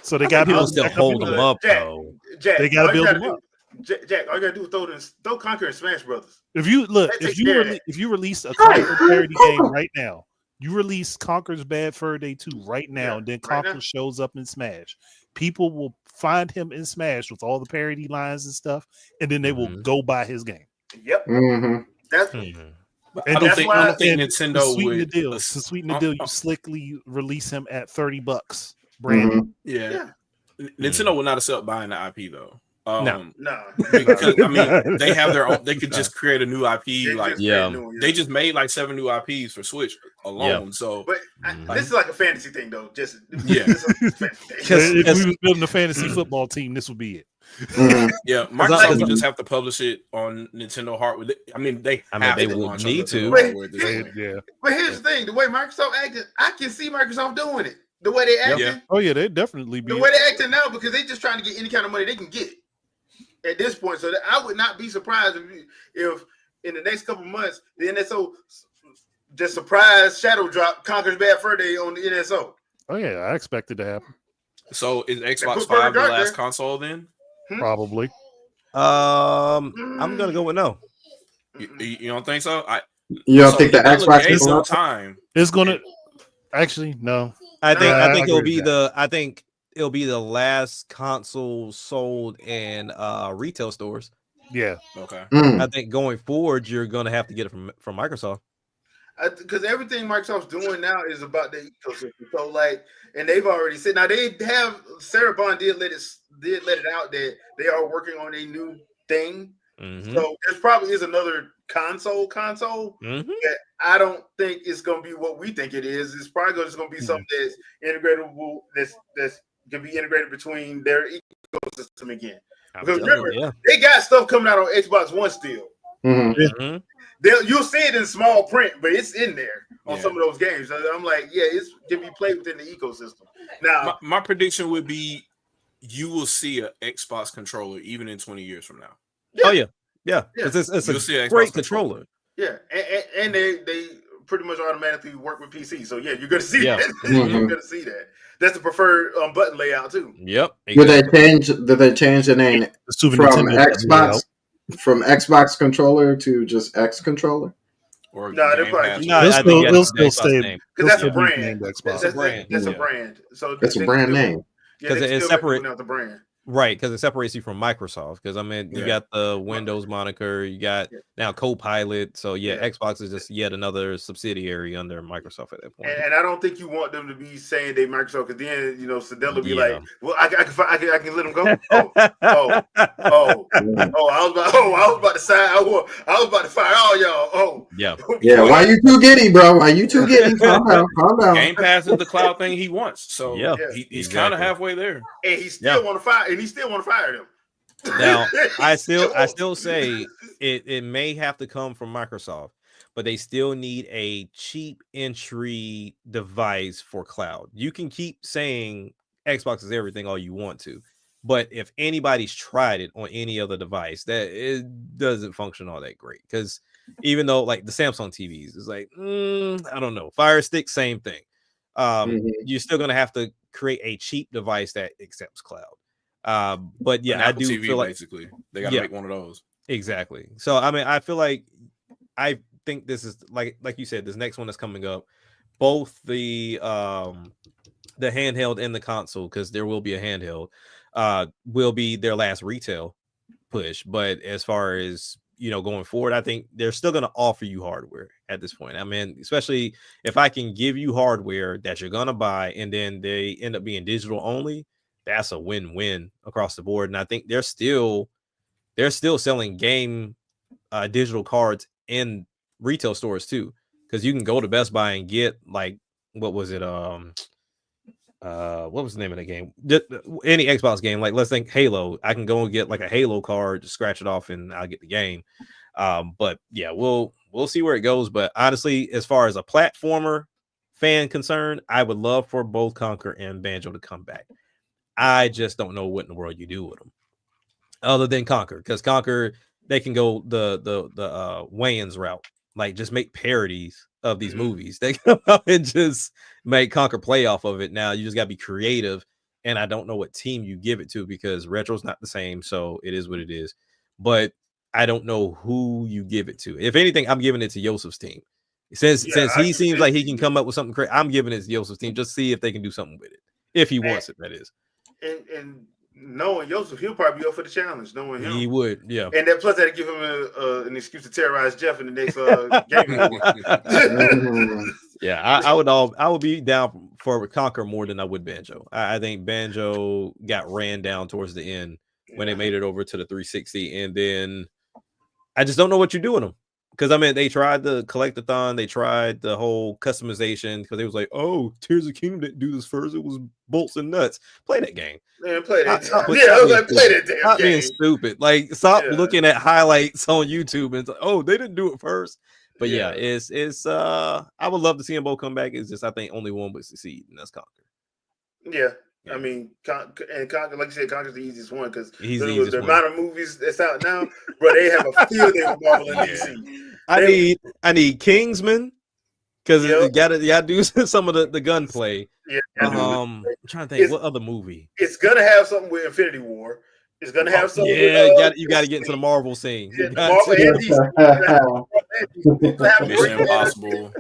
so they got to still hold them up though. Jack, they got to build them up. Jack, all you gotta do is throw Conquer and Smash Brothers. If you release a Conquer parody game right now, you release Conquer's Bad Fur Day 2 right now, and then Conquer shows up in Smash. People will find him in Smash with all the parody lines and stuff, and then they will go buy his game. Yep. That's I don't think Nintendo would. To sweeten the deal, you slickly release him at $30 brand. Yeah. Nintendo would not accept buying the IP though. No. Because I mean, they have their own. They could just create a new IP. They just made like 7 new IPs for Switch alone. So, but this is like a fantasy thing, though. Just if we was building a fantasy football team, this would be it. Yeah, Microsoft would just have to publish it on Nintendo hardware. I mean, they will need to. But here's the thing: the way Microsoft acted, I can see Microsoft doing it. The way they acting, they definitely be the way they acting now, because they just trying to get any kind of money they can get at this point. So I would not be surprised if in the next couple months the NSO just surprise shadow drop Conquer's Bad Fur Day on the NSO. Oh yeah, I expect it to happen. So is Xbox 5 the last console then? Probably. I'm gonna go with no. You don't think so? You don't think the Xbox is on time? It's gonna actually no. I think it'll be the last console sold in retail stores. Yeah. Okay. I think going forward, you're gonna have to get it from Microsoft. Because everything Microsoft's doing now is about the ecosystem. So and they've already said, now they have, Sarah Bond did let it out that they are working on a new thing. So there probably is another console that I don't think it's going to be what we think it is. It's probably just going to be something that's integratable, that's can be integrated between their ecosystem again. Because remember, they got stuff coming out on Xbox One still. You'll see it in small print, but it's in there on some of those games. I'm like, it can be played within the ecosystem. Now, my prediction would be you will see an Xbox controller even in 20 years from now. Oh yeah, because it's a great controller. Yeah, and they pretty much automatically work with PC. So yeah, you're gonna see Yeah. that. Mhm. You're gonna see that. That's the preferred button layout too. Yep. Did they exactly. change the name The Super from Nintendo Xbox from Xbox controller to just X controller? Or No, they're Game probably Pass. keep No, It'll I still, think you it'll have to keep still the Xbox stay. name. because It'll that's a still be brand. named Xbox. That's a brand. That's a Yeah. brand. So That's a they brand still- name. Yeah, 'Cause they it's still separate- out the brand. Right, because it separates you from Microsoft. Because I mean, you Yeah. got the Windows moniker, you got Yeah. now Copilot. So yeah, Yeah. Xbox is just yet another subsidiary under Microsoft at that point. And I don't think you want them to be saying they Microsoft, because then Sadell will be Yeah. like, "Well, I can let them go." Oh, I was about to sign. I was about to fire all y'all. Oh, Yeah. Yeah, why you too giddy, bro? Why you too giddy? Calm down, calm down. Game Pass is the cloud thing he wants. So Yeah, he's kind of exactly. halfway there. and he still want to fire, them. Now, I still say it may have to come from Microsoft, but they still need a cheap entry device for cloud. You can keep saying Xbox is everything all you want to, but if anybody's tried it on any other device, that it doesn't function all that great. Because even though like the Samsung TVs is like, I don't know, Fire Stick, same thing. You're still gonna have to create a cheap device that accepts cloud. But yeah, I do TV, feel like basically they gotta make one of those. Exactly. So I mean, I feel like I think this is like you said, this next one that's coming up, both the handheld and the console, because there will be a handheld, will be their last retail push. But as far as going forward, I think they're still going to offer you hardware at this point. I mean, especially if I can give you hardware that you're going to buy and then they end up being digital only, that's a win-win across the board. And I think they're still selling game digital cards in retail stores too, because you can go to Best Buy and get like, what was it? What was the name of the game? Any Xbox game, like let's think Halo. I can go and get like a Halo card, just scratch it off, and I'll get the game. But yeah, we'll see where it goes. But honestly, as far as a platformer fan concerned, I would love for both Conquer and Banjo to come back. I just don't know what in the world you do with them, other than Conquer, because Conquer, they can go the Wayans route, like just make parodies of these movies. They come out and just make Conquer play off of it. Now you just gotta be creative, and I don't know what team you give it to, because Retro's not the same, so it is what it is. But I don't know who you give it to. If anything, I'm giving it to Yosef's team. Since he seems like he can come up with something great, I'm giving it to Yosef's team. Just see if they can do something with it. If he wants it, that is. And knowing Joseph, he'll probably be up for the challenge. Knowing him, He would, yeah. And that plus that'd give him an excuse to terrorize Jeff in the next game. Yeah, I would be down for Conquer more than I would Banjo. I think Banjo got ran down towards the end when they made it over to the 360, and then I just don't know what you're doing them. Because I mean, they tried the collectathon, they tried the whole customization, because it was like, oh, Tears of the Kingdom didn't do this first. It was bolts and nuts. Play that game. Man, play that. Play that damn Stop game. being stupid. Like, stop looking at highlights on YouTube and it's like, oh, they didn't do it first. But yeah, it's I would love to see them both come back. It's just I think only one would succeed, and that's Conquer. Yeah. I mean, Conquer, like you said, Conquer's the easiest one, because the amount of movies that's out now, bro, they have a field day with Marvel and DC. I need Kingsman, because you gotta do some of the gunplay. Yeah, I'm trying to think what other movie. It's gonna have something with Infinity War. It's gonna have something. Yeah, you got to get into the Marvel scene. Marvel and DC. Mission Impossible.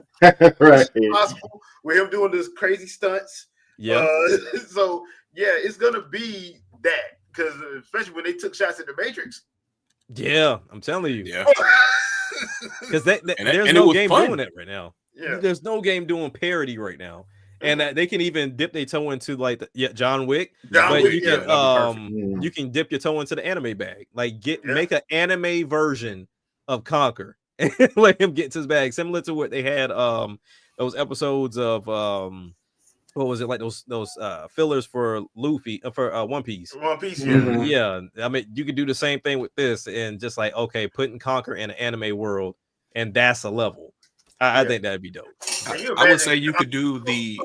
Right. Impossible, with him doing this crazy stunts. Yeah. So yeah, it's gonna be that, because especially when they took shots at the Matrix. Yeah, I'm telling you. Yeah. Because there's no game doing that right now. Yeah. There's no game doing parody right now. And they can even dip their toe into like John Wick. You can dip your toe into the anime bag. Like make an anime version of Conquer and let him get to his bag, similar to what they had those episodes of what was it, like those fillers for Luffy for One Piece. One Piece, yeah. I mean, you could do the same thing with this, and just like, okay, putting Conquer in an anime world, and that's a level. I think that'd be dope. Can you I would imagine say you could do the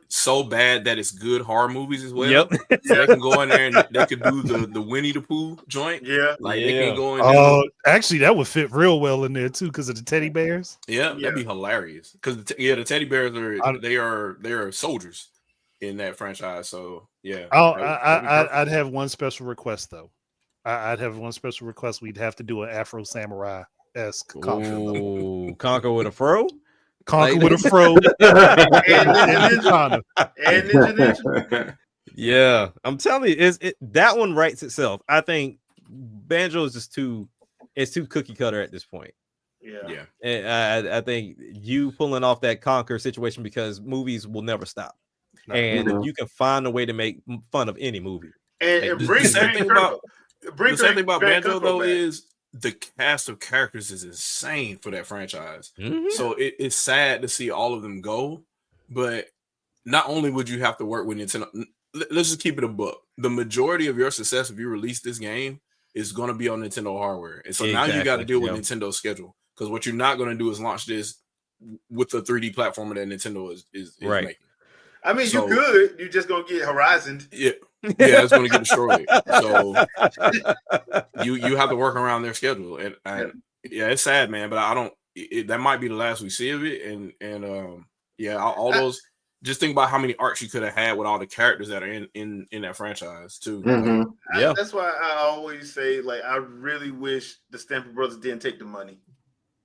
so bad that it's good horror movies as well. Yep. So they can go in there and they could do the Winnie the Pooh joint. Yeah. Like they can go and Oh, actually, that would fit real well in there too because of the teddy bears. yeah, that'd be hilarious. Because the teddy bears are soldiers in that franchise. So yeah. I'd have one special request though. I'd have one special request. We'd have to do an Afro Samurai-esque Conquer. Ooh, Conquer with a fro. Conquer with a fro. And Ninja. Yeah, I'm telling you, that one writes itself. I think Banjo is just too cookie cutter at this point. Yeah. And I think you pulling off that Conquer situation because movies will never stop, and you can find a way to make fun of any movie. And the same thing about Banjo though is the cast of characters is insane for that franchise. Mm-hmm. So it's sad to see all of them go, but not only would you have to work with Nintendo, let's just keep it a book. The majority of your success if you release this game is going to be on Nintendo hardware. And so now you got to deal with Nintendo's schedule because what you're not going to do is launch this with the 3D platformer that Nintendo is making. I mean, you could. You're just going to get Horizon. Yeah. Yeah, it's going to get destroyed. So you have to work around their schedule, and yeah, it's sad, man. But I don't. That might be the last we see of it, and all those. Just think about how many arcs you could have had with all the characters that are in that franchise too. Mm-hmm. That's why I always say, like, I really wish the Stamper Brothers didn't take the money.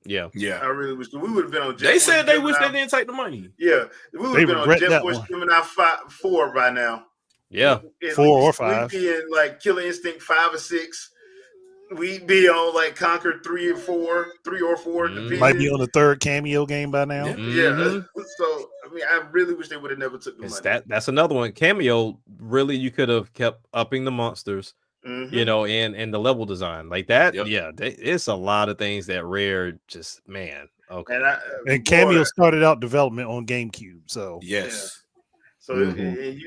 Yeah. I really wish we would have been on. They said they wish they didn't take the money. Yeah, we would have been on Jet Force Gemini 4 by now. Yeah, 4 or 5. We'd be in like Killer Instinct 5 or 6. We'd be on like Conquer 3 or 4. Might be on the 3rd cameo game by now. Yeah. So I mean, I really wish they would have never took the money. That's another one. Cameo, really, you could have kept upping the monsters, you know, and the level design like that. Yep. Yeah, it's a lot of things that Rare just okay. And Cameo started out development on GameCube, so yes. So and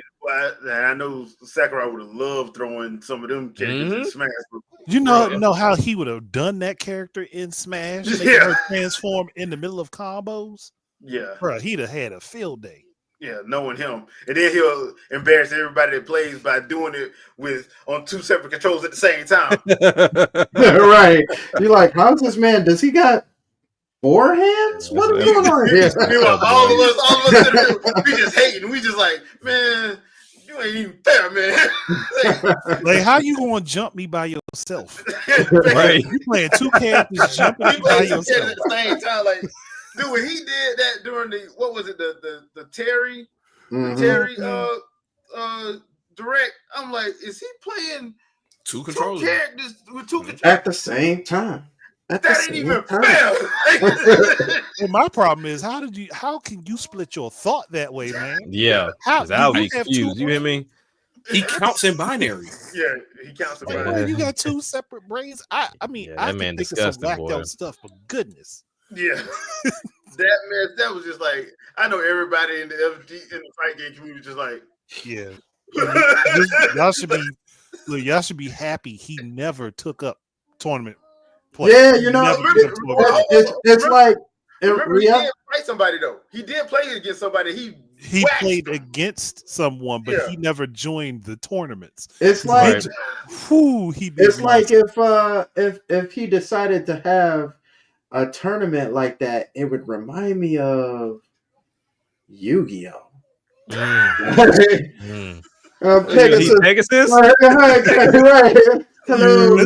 I know Sakurai would have loved throwing some of them characters in Smash. You know how he would have done that character in Smash, making her transform in the middle of combos. Yeah, bro, he'd have had a field day. Yeah, knowing him, and then he'll embarrass everybody that plays by doing it on 2 separate controls at the same time. Right? You're like, how's this man? Does he got 4 hands? What is going on here? all of us, we just hating. We just like, man, you ain't even fair, man. Like, how you gonna jump me by yourself? Right? You playing 2 characters jumping by yourself at the same time, like. Dude, when he did that during the Terry, direct, I'm like, is he playing 2 controllers characters with 2 controllers at the same time? That ain't even fair. Well, my problem is, how can you split your thought that way, man? Yeah, how I'll be confused. You hear me? He counts in binary. Yeah, he counts in binary. You got 2 separate brains. I mean, I can think of some whacked out stuff, but goodness. Yeah, that was just like, I know everybody in the fight game community just like, yeah. Y'all should be happy he never took up tournament play. Yeah, you know, it's like he did fight somebody though. He did play against somebody. He played against someone, but he never joined the tournaments. It's like, it's like if he decided to have a tournament like that, it would remind me of Yu-Gi-Oh. Pegasus? Right. Hello, the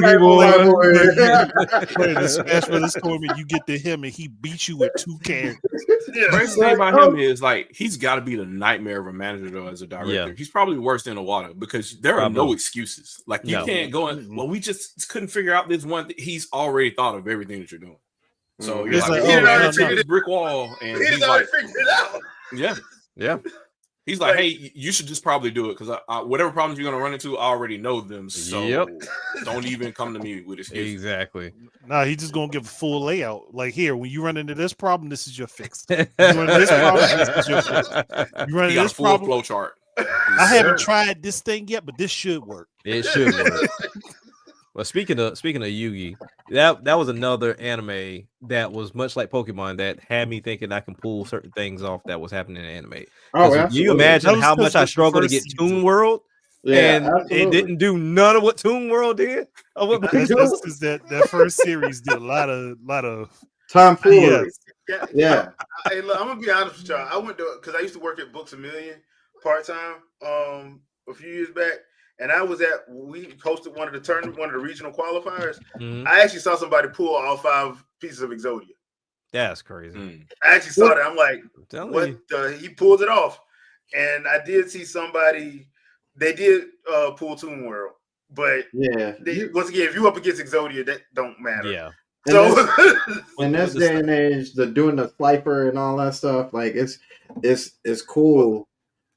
Smash Brothers tournament, you get to him and he beats you with 2 characters. The crazy thing about him is, like, he's got to be the nightmare of a manager though as a director. Yeah. He's probably worse than Iwata because there are no excuses. Like, you can't go in. Well, we just couldn't figure out this one. He's already thought of everything that you're doing. So you're like, this brick wall, and he's like, figured it out. Yeah. He's like, hey, you should just probably do it because whatever problems you're gonna run into, I already know them. So don't even come to me with excuses. Exactly. Nah, he's just gonna give a full layout. Like, here, when you run into this problem, this is your fix. You run into this problem, this is your fix. You run into this problem, flow chart. I haven't tried this thing yet, but this should work. It should work. Well, speaking of Yugi, that was another anime that was much like Pokemon that had me thinking I can pull certain things off that was happening in anime. Oh, Because you absolutely. imagine That was how 'cause much I the struggled to first get season. Toon World, Yeah, and it absolutely. didn't do none of what Toon World did. Or what That's Pokemon- because that first series did a lot of Tomfoolery. BS. Yeah. Hey, look, I'm gonna be honest with y'all. I went to because I used to work at Books a Million part time a few years back, and we hosted one of the regional qualifiers. Mhm. I actually saw somebody pull all 5 pieces of Exodia. That's crazy. I actually saw that. I'm like, I'm telling what? you. He pulled it off, and I did see somebody. They did pull Toon World, but Yeah. once again, if you up against Exodia, that don't matter. Yeah. And So in this With the day and age, doing the sliper and all that stuff, like it's cool,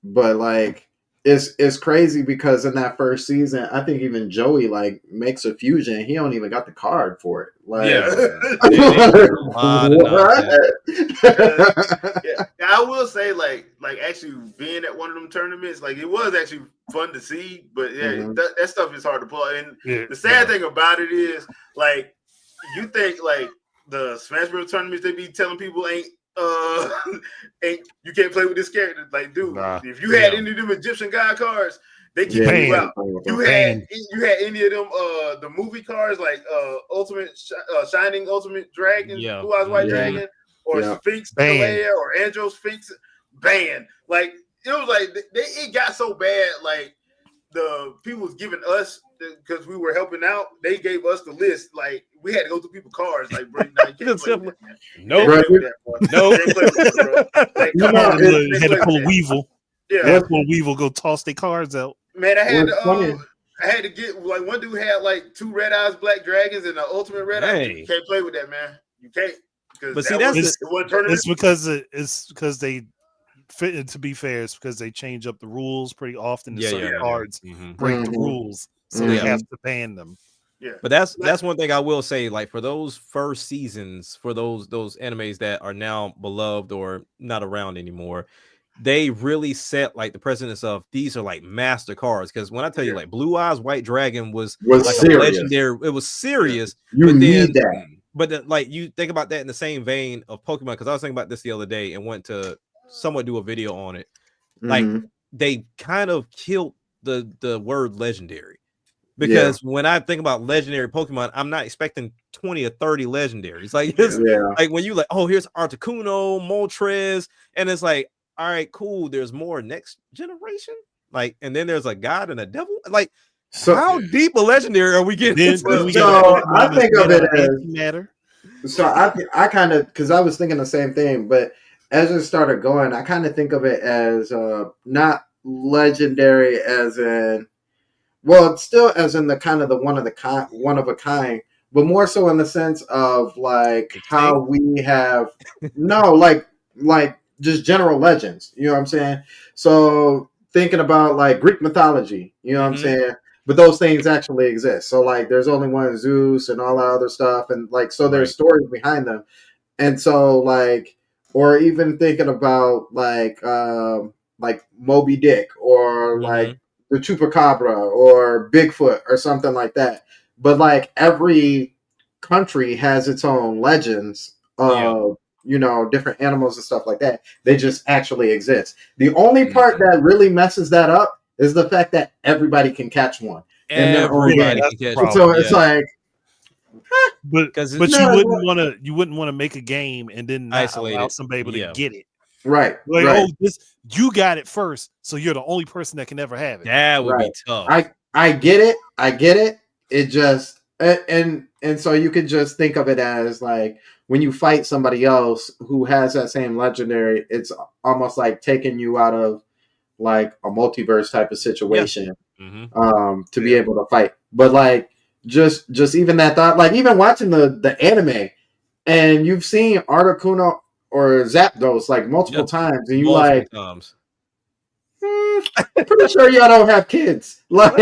but like it's crazy because in that first season, I think even Joey like makes a fusion. He don't even got the card for it. Like, Yeah. Yeah, I will say, like actually being at one of them tournaments, like it was actually fun to see. But yeah, Mhm. that stuff is hard to pull. And Yeah, the sad thing about it is, like, you think like the Smash Bros. Tournaments they be telling people ain't you can't play with this character. Like, dude, Nah. if you had any of them Egyptian god cards, they kick Yeah, you Banned. out. You had any of them the movie cards like Ultimate Shining Ultimate Dragon, Yeah. Blue Eyes White Yeah. Dragon, or Yeah. Sphinx Banned. Kalea or Andro Sphinx banned. Like it was like it got so bad. Like the people was giving us because we were helping out. They gave us the list. Like we had to go through people's cards. Like, bro, nah, you can't play with that, man. You can't play with that, bro. You can't play with that, bro. Like, come on, Had you can't to play pull with a that. Weevil. Yeah, Had to pull a Weevil, go toss their cards out. man, I had What's funny- to. I had to get like one dude had like 2 Red Eyes Black Dragons and the Ultimate Red Eyes. Hey. You can't play with that, man. You can't because But see, that that's was, it wasn't tournament. It's because they fit. To be fair, it's because they change up the rules pretty often. And certain Yeah. cards Mhm. break the Mhm. rules, so Mhm. they have to ban them. Yeah, But that's one thing I will say. Like for those first seasons, for those animes that are now beloved or not around anymore, they really set like the precedence of these are like master cards. Because when I tell you, like Blue Eyes White Dragon was like a serious. legendary, it was serious. You but need then, that. but then, like you think about that in the same vein of Pokemon. Because I was thinking about this the other day and went to somewhat do a video on it. Like Mhm. they kind of killed the word legendary. Because when I think about legendary Pokemon, I'm not expecting 20 or 30 legendaries. Like it's like when you like, oh, here's Articuno, Moltres, and it's like, all right, cool. There's more next generation. Like, and then there's a god and a devil. Like, So how deep a legendary are we getting? Then, into then this we game? got So I think of it as matter. so I kind of because I was thinking the same thing, but as it started going, I kind of think of it as not legendary as in well, it's still as in the kind of the one of a kind, but more so in the sense of like how we have no like just general legends. You know what I'm saying? So thinking about like Greek mythology, you know what I'm saying? But those things actually exist. So like there's only one Zeus and all that other stuff, and like so there's stories behind them. And so like or even thinking about like Moby Dick or like the Chupacabra or Bigfoot or something like that. But like every country has its own legends of different animals and stuff like that. They just actually exist. The only part that really messes that up is the fact that everybody can catch one. Everybody can catch one. So it's like but you wouldn't want to make a game and then not isolate allow it. somebody to get it. Right. Like, right. You got it first, so you're the only person that can ever have it. That would be tough. I get it. It just and so you could just think of it as like when you fight somebody else who has that same legendary, it's almost like taking you out of like a multiverse type of situation to be able to fight. But like just even that thought, like even watching the anime, and you've seen Articuno or Zapdos like multiple times, and you like times. I'm pretty sure y'all don't have kids. Like,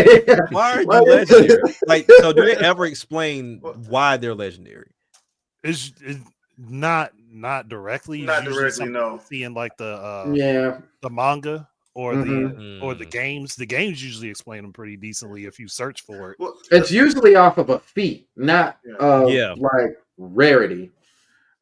why are you legendary? Like, so do they ever explain why they're legendary? It's not directly. Not directly, no. Seeing like the manga or Mhm. the games. The games usually explain them pretty decently if you search for it. Well, It's usually off of a feat, not Yeah. like rarity.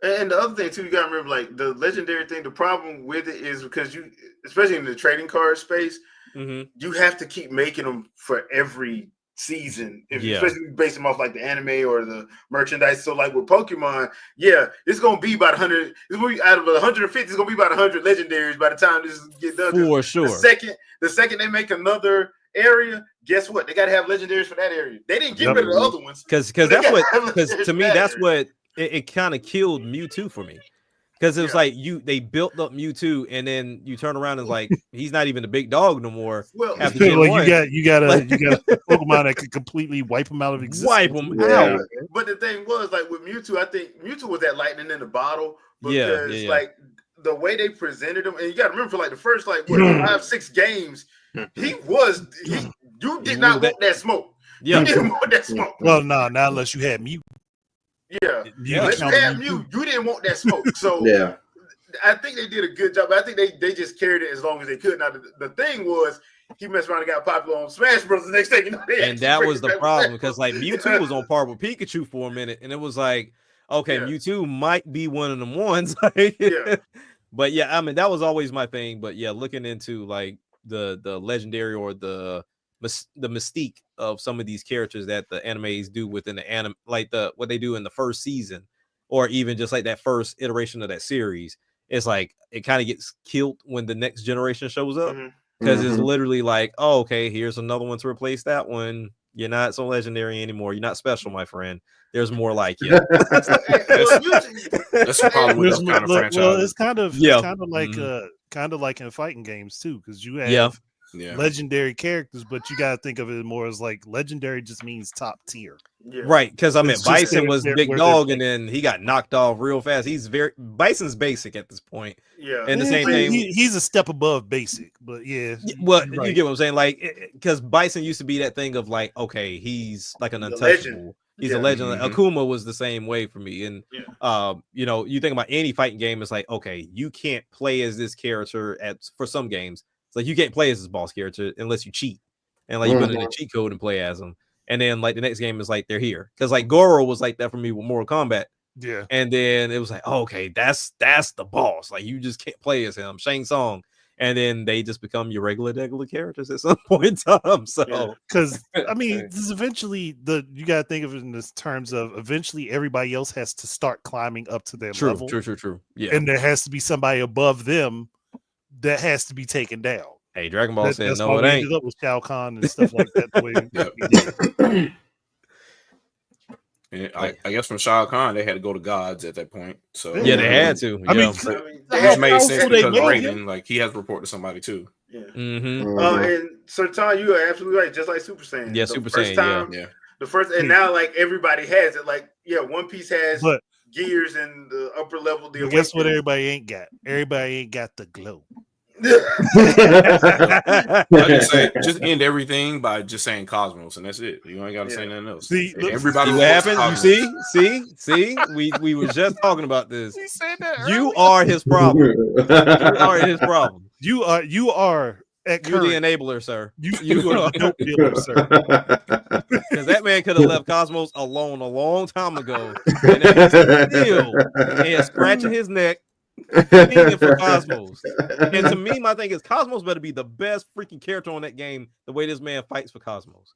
and the other thing too, you gotta remember, like the legendary thing. The problem with it is because you, especially in the trading card space, you have to keep making them for every season. If you, Yeah. especially base them off like the anime or the merchandise. So like with Pokemon, yeah, it's gonna be about 100. It's gonna be out of 150. It's gonna be about 100 legendaries by the time this get done. 'Cause For sure. The second they make another area, guess what? They gotta have legendaries for that area. They didn't get rid of the other ones Because but they that's gotta what, have because legendaries to for me that that's area. what it kind of killed Mewtwo for me. Because it was like they built up Mewtwo and then you turn around and like he's not even the big dog no more Well, after Gen 1. you got a Pokemon that could completely wipe him out of existence. Wipe him Yeah. out. but the thing was, like with Mewtwo, I think Mewtwo was that lightning in the bottle Yeah, because yeah. like the way they presented him, and you got to remember for like the first like what 5-6 games, you did not want that smoke. Yeah. You didn't want that smoke. Well, no, not unless you had Mew. Yeah, You unless you counter had Mew. Mew, you didn't want that smoke. So Yeah. I think they did a good job. I think they just carried it as long as they could. Now the thing was, he messed around and got popular on Smash Bros. The next thing you know, And that was the problem because like Mewtwo was on par with Pikachu for a minute, and it was like, okay, Yeah. Mewtwo might be one of them ones. Like, Yeah. But yeah, I mean that was always my thing. But yeah, looking into like the legendary or the mystique of some of these characters that the animes do within the anime, like what they do in the first season, or even just like that first iteration of that series, it's like it kind of gets killed when the next generation shows up. Because it's literally like, oh, okay, here's another one to replace that one. You're not so legendary anymore. You're not special, my friend. There's more like you. That's the problem with this kind of franchise. Well, it's kind of Yeah. kind of like in fighting games too, because you have Yeah. legendary characters, but you got to think of it more as like legendary just means top tier. Yeah. Right, because I mean It's just Bison was where big they're dog, playing. and then he got knocked off real fast. Bison's basic at this point. Yeah. And the same thing. He's a step above basic, but yeah. Well, you're right. you get what I'm saying, like because Bison used to be that thing of like, okay, he's like an He's a untouchable. legend. He's Yeah. a legend. Like, Akuma was the same way for me, and you know, you think about any fighting game, it's like, okay, you can't play as this character for some games. It's like you can't play as this boss character unless you cheat, and like you put in a cheat code and play as them. And then like the next game is like they're here because like Goro was like that for me with Mortal Kombat. Yeah. And then it was like, oh, okay, that's the boss. Like you just can't play as him, Shang Tsung. And then they just become your regular characters at some point in time. So because I mean, this is eventually you gotta think of it in this terms of eventually everybody else has to start climbing up to their level. True. Yeah. And there has to be somebody above them that has to be taken down. Hey, Dragon Ball said that's no, why it we ain't. ended up with Shao Kahn and stuff like that. The way And I guess from Shao Kahn, they had to go to gods at that point. So yeah, they had to. I mean, it made sense they because made Raiden, like he has to report to somebody too. Yeah. Mm-hmm. And Sertan, you are absolutely right. Just like Super Saiyan. Yeah, The Super first Saiyan. time, Yeah. The first, and now like everybody has it. Like One Piece has But gears and the upper level. The guess what? Awakening. Everybody ain't got. Everybody ain't got the glow. I just say just end everything by just saying Cosmos, and that's it. You ain't got to say nothing else. See, look, everybody. See what happened? You see. We were just talking about this. He said that You are his problem. You are his problem. You are at You're current. the enabler, sir. You are the dope dealer, sir. Because that man could have left Cosmos alone a long time ago, and he's still and scratching his neck, begging for Cosmos. And to me, my thing is Cosmos better be the best freaking character on that game. The way this man fights for Cosmos.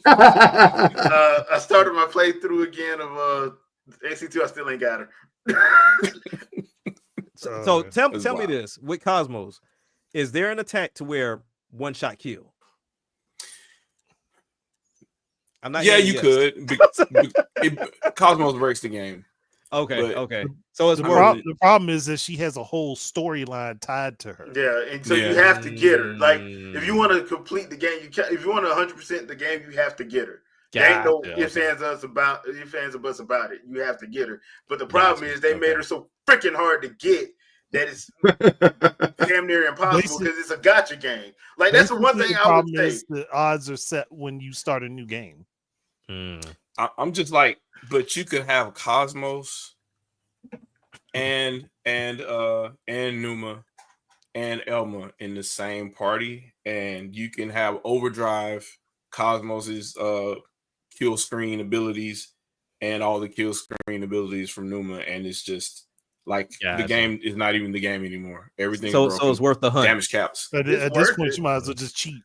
I started my playthrough again of AC2. I still ain't got her. So tell me this with Cosmos. Is there an attack to where one shot kill? I'm not. Yeah, you could. Cosmos breaks the game. Okay. So it's the problem is that she has a whole storyline tied to her. Yeah, and so you have to get her. Like if you want to complete the game, if you want to 100% the game, you have to get her. There ain't no ifs, ands, or buts about it. You have to get her. But the problem is they made her so freaking hard to get that it's damn near impossible because it's a gotcha game. Like that's the one thing I would say. The odds are set when you start a new game. I'm just like, but you could have Cosmos and Numa and Elma in the same party, and you can have Overdrive, Cosmos's kill screen abilities, and all the kill screen abilities from Numa, and it's just like the game is not even the game anymore. Everything's broken. So it's worth the hunt. Damage caps. At this point, you might as well just cheat.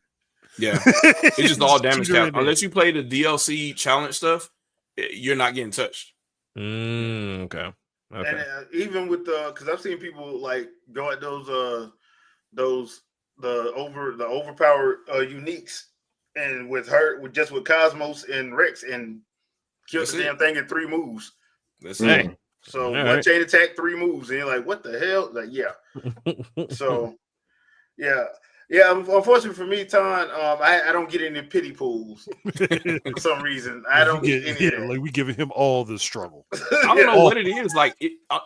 Yeah, it's just all damage cheater cap. Unless you play the DLC challenge stuff, you're not getting touched. Okay. And even with because I've seen people like go at those overpowered uniques, and with Cosmos and Rex, and kill the damn thing in 3 moves. That's it. So one chain attack, 3 moves, and you're like, what the hell? Like, yeah. So yeah. Unfortunately for me, Ton, I don't get any pity pools for some reason. I don't get any of that. Like we giving him all the struggle. I don't know what it is. Like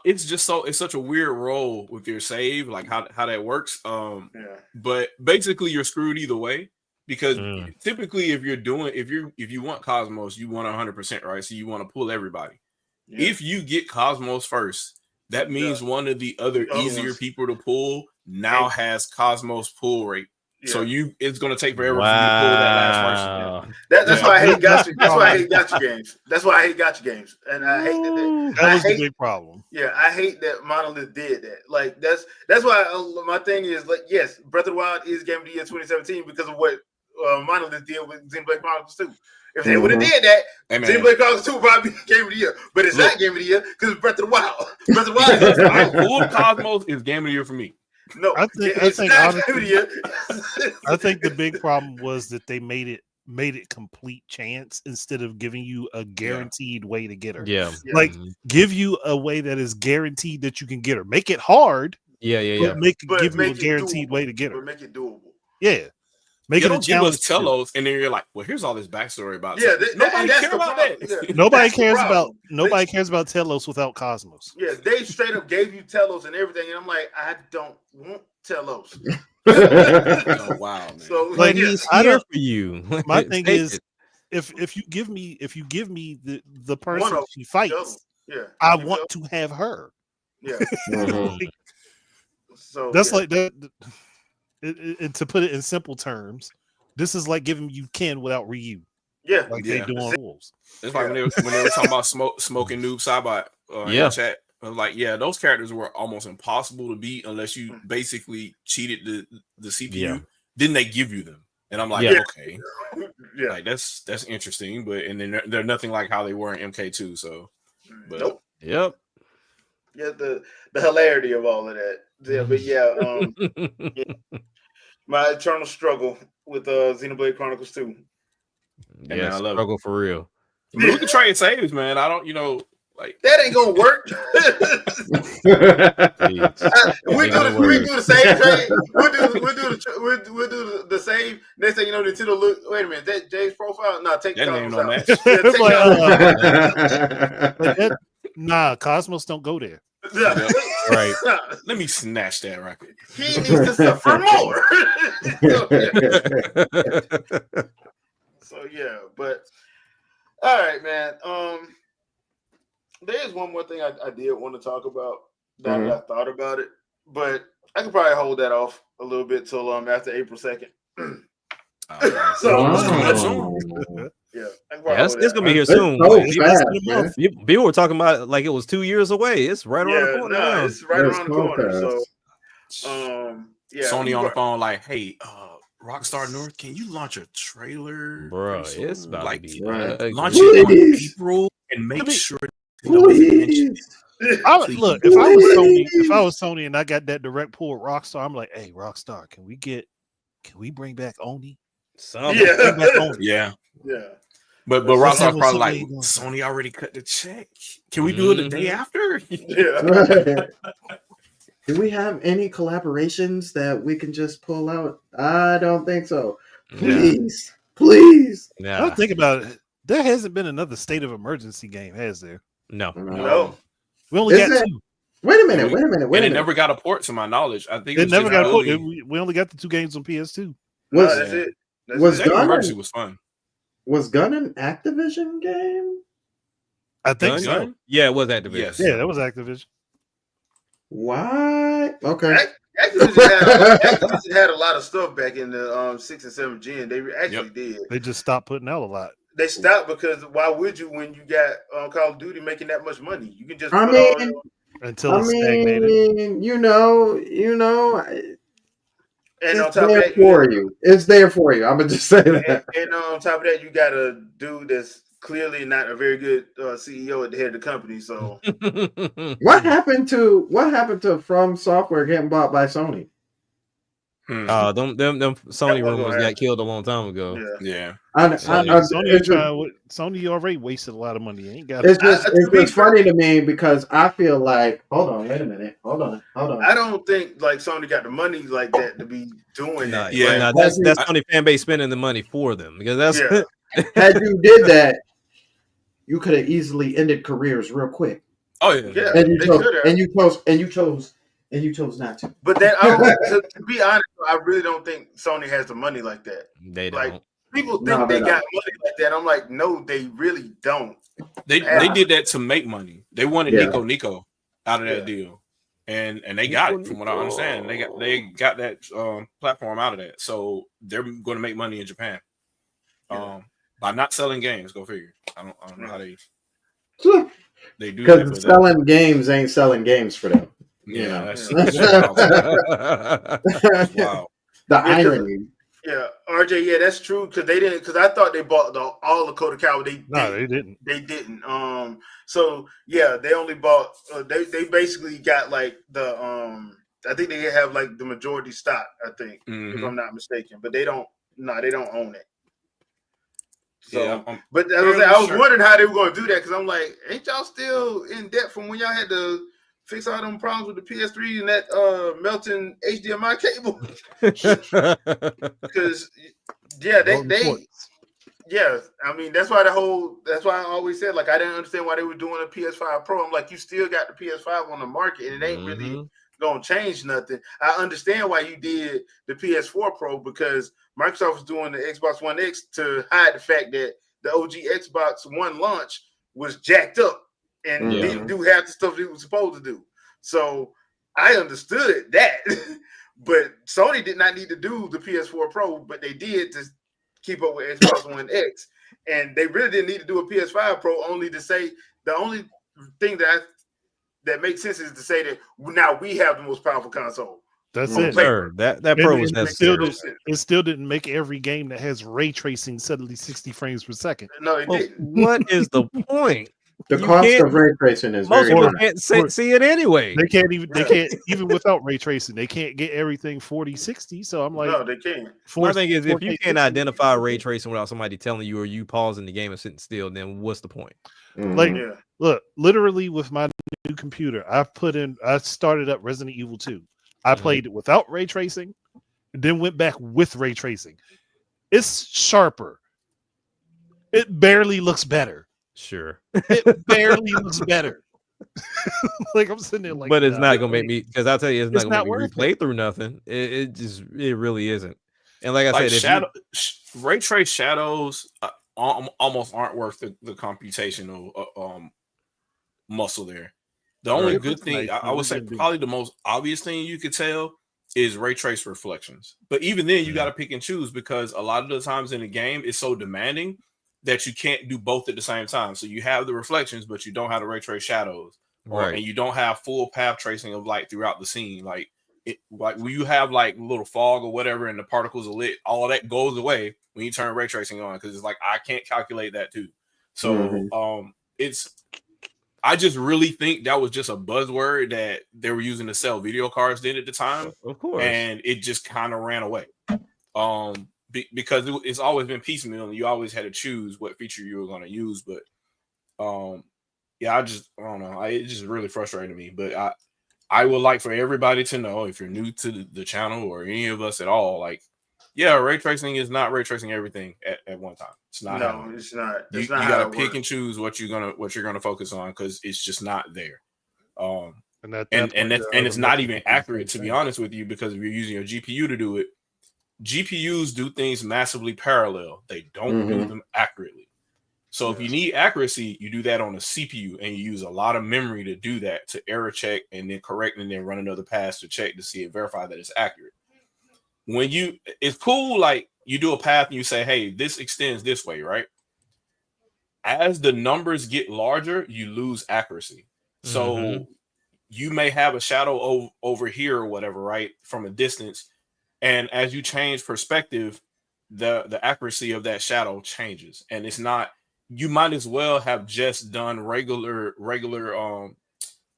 it's just it's such a weird role with your save, like how that works. But basically you're screwed either way, because typically if you want Cosmos, you want 100%, right? So you want to pull everybody. Yeah. If you get Cosmos first, that means one of the other easier people to pull now has Cosmos pull rate. Yeah. So it's going to take forever for you to pull that last person. That's why I hate gotcha. That's why I hate gotcha games. That's why I hate gotcha games, and I hate that. That was the big problem. Yeah, I hate that Monolith did that. Like that's why my thing is like, yes, Breath of the Wild is Game of the Year 2017 because of what Monolith did with Xenoblade Chronicles 2. If they would have did that, Xenoblade Chronicles 2 would probably be Game of the Year. But it's not Game of the Year because it's Breath of the Wild. Breath of the Wild full Cosmos is Game of the Year for me. No, I think the big problem was that they made it complete chance instead of giving you a guaranteed way to get her. Yeah. Like give you a way that is guaranteed that you can get her. Make it hard. Yeah. Give you a guaranteed way to get her. But make it doable. Yeah. Make it a challenge. Telos, and then you're like, well, here's all this backstory about. Yeah, nobody cares about that. Yeah. Nobody cares about Telos without Cosmos. Yeah, they straight up gave you Telos and everything, and I'm like, I don't want Telos. Oh wow, man. So like he's here for you. My thing is, if you give me the person she fights, I want to have her. Yeah. So that's like that. And to put it in simple terms, this is like giving you Ken without Ryu. Yeah, like they do on Wolves. It's like when they were talking about smoking Noob Saibot in chat. I was like, yeah, those characters were almost impossible to beat unless you basically cheated the CPU. Yeah. Then they give you them, and I'm like, okay, like that's interesting, but and then they're nothing like how they were in MK2. So, but nope. Yep. Yeah, the hilarity of all of that. Yeah, but my eternal struggle with Xenoblade Chronicles 2. Yeah, I love struggle for real. I mean, we can trade saves, man. I don't, like that ain't gonna work. We do the same trade. We'll do the same. Next thing you know, Nintendo look. Wait a minute, that Jay's profile. No, take that name on that. Nah, Cosmos don't go there. Right. Let me snatch that record. He needs to suffer more. So yeah, but all right, man. There's one more thing I did want to talk about that I thought about it, but I could probably hold that off a little bit till after April 2nd. It's gonna be here soon. People were talking about it like it was 2 years away. It's right around the corner. No, it's right around the corner. So, Sony on the phone, like, hey, Rockstar North, can you launch a trailer, bro? It's about to be launch it on April and make sure. Look, if I was Sony and I got that direct pull with Rockstar, I'm like, hey, Rockstar, can we bring back Oni? Yeah. But Rockstar's probably like, Sony already cut the check. Can we do it the day after? Do we have any collaborations that we can just pull out? I don't think so. Please. I don't think about it. There hasn't been another State of Emergency game, has there? No. We only got 2. Wait a minute. And it never got a port, to my knowledge. I think it never got a port. We only got the 2 games on PS2. That's it. Emergency was fun. Was Gun an Activision game? I think so. Yeah, it was Activision. Yes. Yeah, that was Activision. What? Okay. Activision had a lot of stuff back in the 6 and 7 gen. They actually did. They just stopped putting out a lot. They stopped because why would you when you got Call of Duty making that much money? You can just I put mean, all your, Until it stagnated. you know, and on it's top of there that, for you. It's there for you. I'm gonna just say that. and on top of that, you got a dude that's clearly not a very good CEO at the head of the company. So What happened to From Software getting bought by Sony? Hmm. Them Sony rumors got killed a long time ago. Yeah. Sony already wasted a lot of money. Ain't got. It's just funny to me because I feel like, hold on, wait a minute, hold on. I don't think like Sony got the money like that to be doing that. Yeah. Like, that's Sony fan base spending the money for them because that's had you did that, you could have easily ended careers real quick. Oh yeah. Yeah. And you chose not to. But then to be honest, I really don't think Sony has the money like that. they don't. Like people think they got money like that. I'm like, no, they really don't. They did that to make money. They wanted Nico out of that deal. And they got it from what I understand. They got that platform out of that. So they're going to make money in Japan. By not selling games, go figure. I don't know how they do that. Because selling games ain't selling games for them. Yeah, that's wow. The irony. Yeah, RJ. Yeah, that's true. Because they didn't. Because I thought they bought all the Dakota Cow. They didn't. They didn't. So yeah, they only bought. They basically got like the. I think they have like the majority stock. I think, if I'm not mistaken. But they don't. No, they don't own it. So, but I was wondering how they were going to do that because I'm like, ain't y'all still in debt from when y'all had to fix all them problems with the PS3 and that melting HDMI cable? Because I mean that's why I always said like I didn't understand why they were doing a PS5 Pro. I'm like, you still got the PS5 on the market and it ain't really gonna change nothing. I understand why you did the PS4 Pro because Microsoft was doing the Xbox One X to hide the fact that the OG Xbox One launch was jacked up and didn't do half the stuff it was supposed to do. So I understood that, but Sony did not need to do the PS4 Pro, but they did to keep up with Xbox One X, and they really didn't need to do a PS5 Pro. Only to say the only thing that makes sense is to say that now we have the most powerful console. That's it. Sure. That Pro was necessary. It still didn't make every game that has ray tracing suddenly 60 frames per second. No, it didn't. What is the point? The cost of ray tracing is very high. Can't see it anyway. They can't even without ray tracing. They can't get everything 40/60. So I'm like, no, they can't. My thing is, if you can't identify ray tracing without somebody telling you or you pausing the game and sitting still, then what's the point? Look, literally with my new computer, I started up Resident Evil 2. I played it without ray tracing, then went back with ray tracing. It's sharper. It barely looks better. Sure. It barely looks better. Like I'm sitting there like, but it's not gonna make me, because I'll tell you, it's not gonna make me replay it. through nothing. It really isn't. And like I said, ray trace shadows almost aren't worth the computational muscle there. The only good thing I would say, probably the most obvious thing you could tell is ray trace reflections. But even then, you got to pick and choose because a lot of the times in the game it's so demanding that you can't do both at the same time. So you have the reflections, but you don't have the ray trace shadows, and you don't have full path tracing of light throughout the scene. Like when you have like little fog or whatever, and the particles are lit, all of that goes away when you turn ray tracing on because it's like I can't calculate that too. So I just really think that was just a buzzword that they were using to sell video cards then at the time. Of course. And it just kind of ran away. Because it's always been piecemeal and you always had to choose what feature you were going to use. But I don't know. It just really frustrated me. But I would like for everybody to know, if you're new to the channel or any of us at all, like, ray tracing is not ray tracing everything at one time. It's not. No, it's not. You got to pick and choose what you're gonna focus on because it's just not there. And it's not even accurate, to be honest with you, because if you're using your GPU to do it, GPUs do things massively parallel. They don't do them accurately. So if you need accuracy, you do that on a CPU, and you use a lot of memory to do that, to error check and then correct and then run another pass to check to see and verify that it's accurate. It's cool, like you do a path and you say, hey, this extends this way, right? As the numbers get larger, you lose accuracy. So you may have a shadow over here or whatever, right, from a distance. And as you change perspective, the accuracy of that shadow changes. And it's not, you might as well have just done regular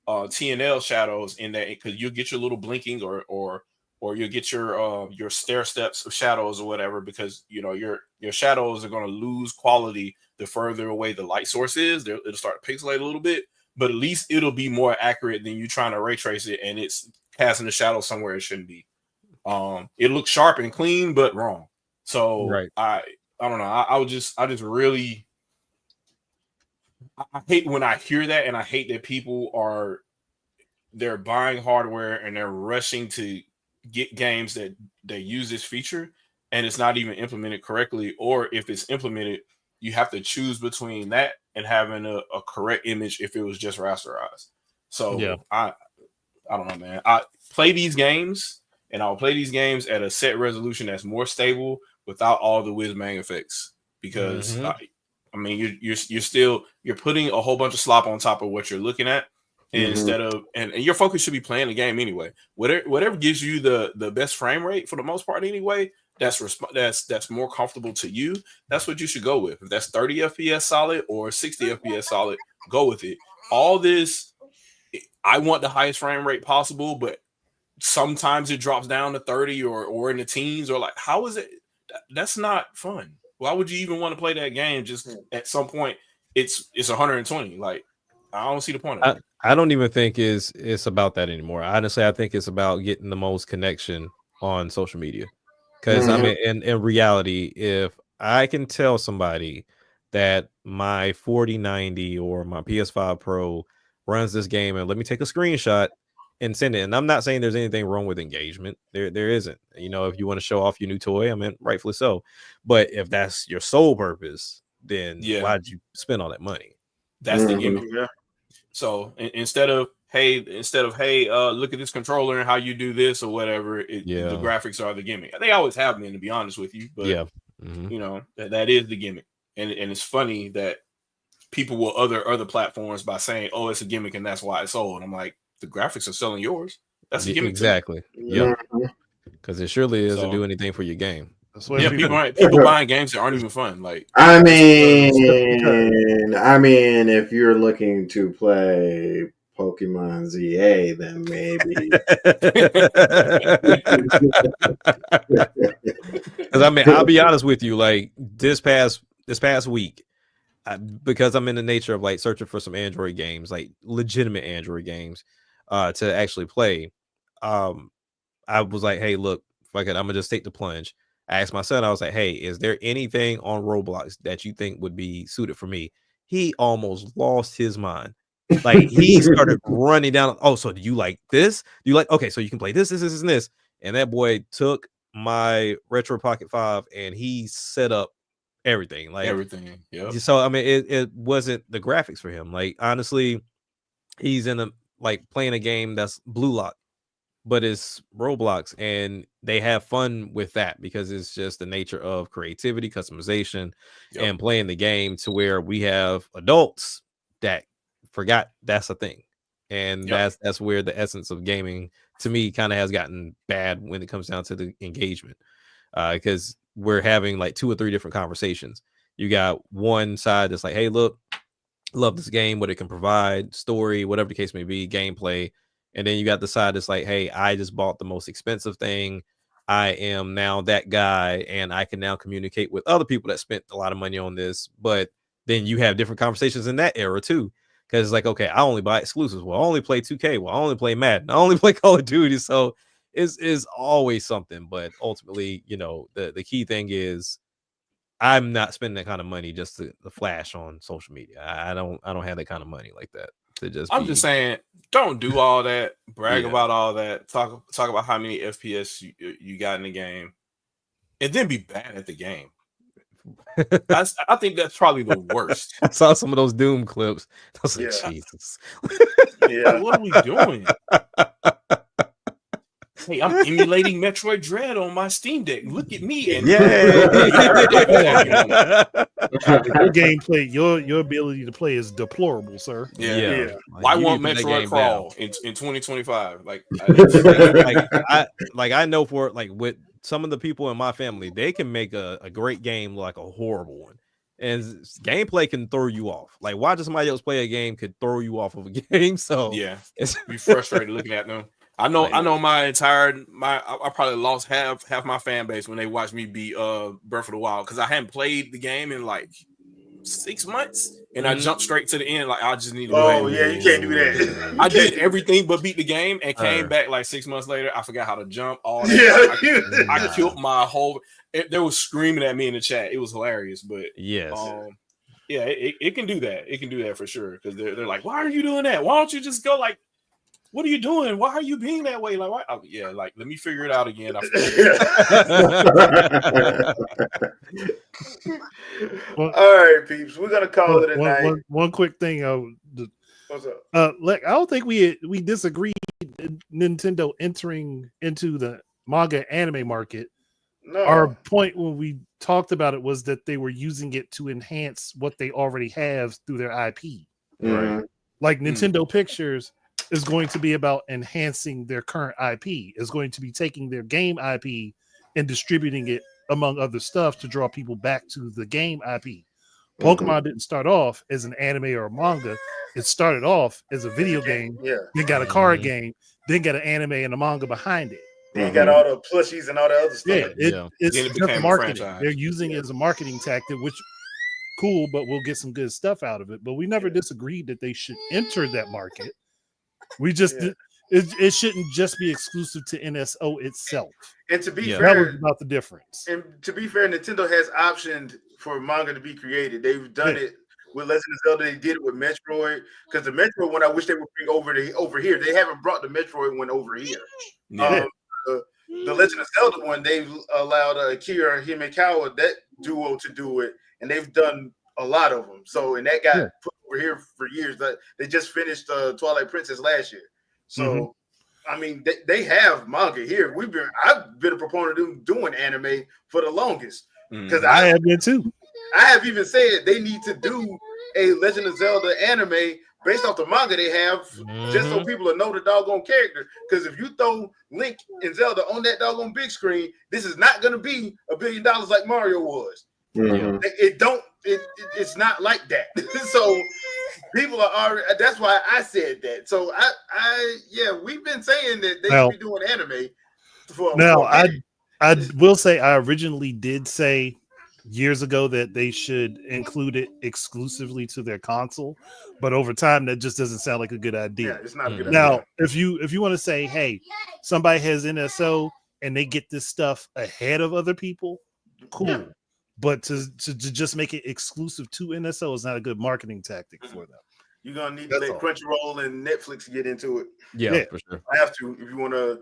TNL shadows in that, because you'll get your little blinking or you'll get your stair steps of shadows or whatever, because your shadows are going to lose quality the further away the light source is. It'll start to pixelate a little bit, but at least it'll be more accurate than you trying to ray trace it and it's casting the shadow somewhere it shouldn't be. It looks sharp and clean, but wrong. So right. I don't know. I just really I hate when I hear that, and I hate that people they're buying hardware and they're rushing to get games that they use this feature, and it's not even implemented correctly. Or if it's implemented, you have to choose between that and having a correct image if it was just rasterized. So Yeah. I don't know, man. I play these games, and I'll play these games at a set resolution that's more stable without all the whiz-bang effects, because I mean, you're putting a whole bunch of slop on top of what you're looking at, and instead of and your focus should be playing the game anyway. Whatever gives you the best frame rate for the most part anyway, that's more comfortable to you. That's what you should go with. If that's 30 FPS solid or 60 FPS solid, go with it. All this, I want the highest frame rate possible, but sometimes it drops down to 30 or in the teens, or like, how is it? That's not fun. Why would you even want to play that game? Just at some point, it's 120. Like, I don't see the point of it. I don't even think it's about that anymore. Honestly, I think it's about getting the most connection on social media. Because I mean, in reality, if I can tell somebody that my 4090 or my PS5 Pro runs this game, and let me take a screenshot and send it. And I'm not saying there's anything wrong with engagement. There isn't. If you want to show off your new toy, I mean, rightfully so. But if that's your sole purpose, then why'd you spend all that money? That's the gimmick. Yeah. So instead of hey, look at this controller and how you do this or whatever, the graphics are the gimmick. They always have been, to be honest with you. But that is the gimmick. And it's funny that people will other platforms by saying, oh, it's a gimmick and that's why it's sold. I'm like, the graphics are selling yours. That's a gimmick. Exactly. Yeah. Because it surely doesn't do anything for your game. That's why people buying games that aren't even fun. Like, I mean, if you're looking to play Pokemon ZA, then maybe. Because I mean, I'll be honest with you. Like this past week, because I'm in the nature of like searching for some Android games, like legitimate Android games, to actually play. I was like, hey, look, fuck it, I'm gonna just take the plunge. I asked my son, I was like, hey, is there anything on Roblox that you think would be suited for me? He almost lost his mind. Like he started running down. Oh, so do you like this? Do you like, okay, so you can play this, and this. And that boy took my Retro Pocket 5 and he set up everything. Like everything. Yeah. So I mean, it wasn't the graphics for him. Like honestly, he's in playing a game that's Blue Lock, but it's Roblox, and they have fun with that because it's just the nature of creativity, customization, and playing the game to where we have adults that forgot that's a thing. And that's where the essence of gaming to me kind of has gotten bad when it comes down to the engagement, because we're having like 2 or 3 different conversations. You got one side that's like, hey, look, love this game, what it can provide, story, whatever the case may be, gameplay. And then you got the side that's like, hey, I just bought the most expensive thing. I am now that guy, and I can now communicate with other people that spent a lot of money on this. But then you have different conversations in that era too. Because it's like, okay, I only buy exclusives. Well, I only play 2K. Well, I only play Madden. I only play Call of Duty. So it's always something. But ultimately, the key thing is I'm not spending that kind of money just to flash on social media. I don't have that kind of money like that. I'm just saying, don't do all that, brag about all that, talk about how many FPS you got in the game, and then be bad at the game. I think that's probably the worst. I saw some of those Doom clips. I was like, Yeah. Jesus. Yeah. Like, what are we doing? Hey, I'm emulating Metroid Dread on my Steam Deck. Look at me. And Yay! Your gameplay, your ability to play is deplorable, sir. Yeah. Like, Why you won't need to put that Metroid game Crawl down. in 2025? Like, I know for like with some of the people in my family, they can make a great game like a horrible one. And gameplay can throw you off. Like watching somebody else play a game could throw you off of a game. So yeah, it's be frustrated looking at them. I know I probably lost half my fan base when they watched me beat Breath of the Wild because I hadn't played the game in like 6 months and I jumped straight to the end. Like I just need to go ahead. Oh yeah, you can't do that. I did everything but beat the game and came back like 6 months later. I forgot how to jump. All that. Yeah. I killed my whole. They were screaming at me in the chat. It was hilarious, but yes. Yeah, it can do that. It can do that for sure because they're like, why are you doing that? Why don't you just go like? What are you doing? Why are you being that way? Like, why? Oh, yeah, like let me figure it out again. All right, peeps, we're gonna call it a night. One quick thing. What's up? I don't think we disagreed Nintendo entering into the manga anime market. No. Our point when we talked about it was that they were using it to enhance what they already have through their IP. Right. Like Nintendo Pictures is going to be about enhancing their current IP, is going to be taking their game IP and distributing it among other stuff to draw people back to the game IP. Pokemon didn't start off as an anime or a manga. It started off as a video game, then got a card game, then got an anime and a manga behind it. Then you got all the plushies and all the other stuff. It's just marketing. They're using it as a marketing tactic, which cool, but we'll get some good stuff out of it. But we never disagreed that they should enter that market. We just it shouldn't just be exclusive to NSO itself. And to be fair, that was about the difference. And to be fair, Nintendo has optioned for manga to be created. They've done it with Legend of Zelda. They did it with Metroid. Because the Metroid one, I wish they would bring over here. They haven't brought the Metroid one over here. The Legend of Zelda one, they've allowed Akira Himekawa, that duo, to do it, and they've done a lot of them. So, and that got put over here for years. They just finished Twilight Princess last year. So, I mean, they have manga here. I've been a proponent of them doing anime for the longest because I have been too. I have even said they need to do a Legend of Zelda anime based off the manga they have, just so people will know the doggone character. Because if you throw Link and Zelda on that doggone big screen, this is not going to be $1 billion like Mario was. It's not like that. So people are already. That's why I said that. So we've been saying that they should be doing anime. I will say I originally did say years ago that they should include it exclusively to their console, but over time that just doesn't sound like a good idea. Yeah, it's not a good idea. Now, if you want to say, hey, somebody has NSO and they get this stuff ahead of other people, cool. Yeah. But to just make it exclusive to NSO is not a good marketing tactic for them. You're gonna need to let Crunchyroll and Netflix get into it. Yeah, for sure. I have to if you wanna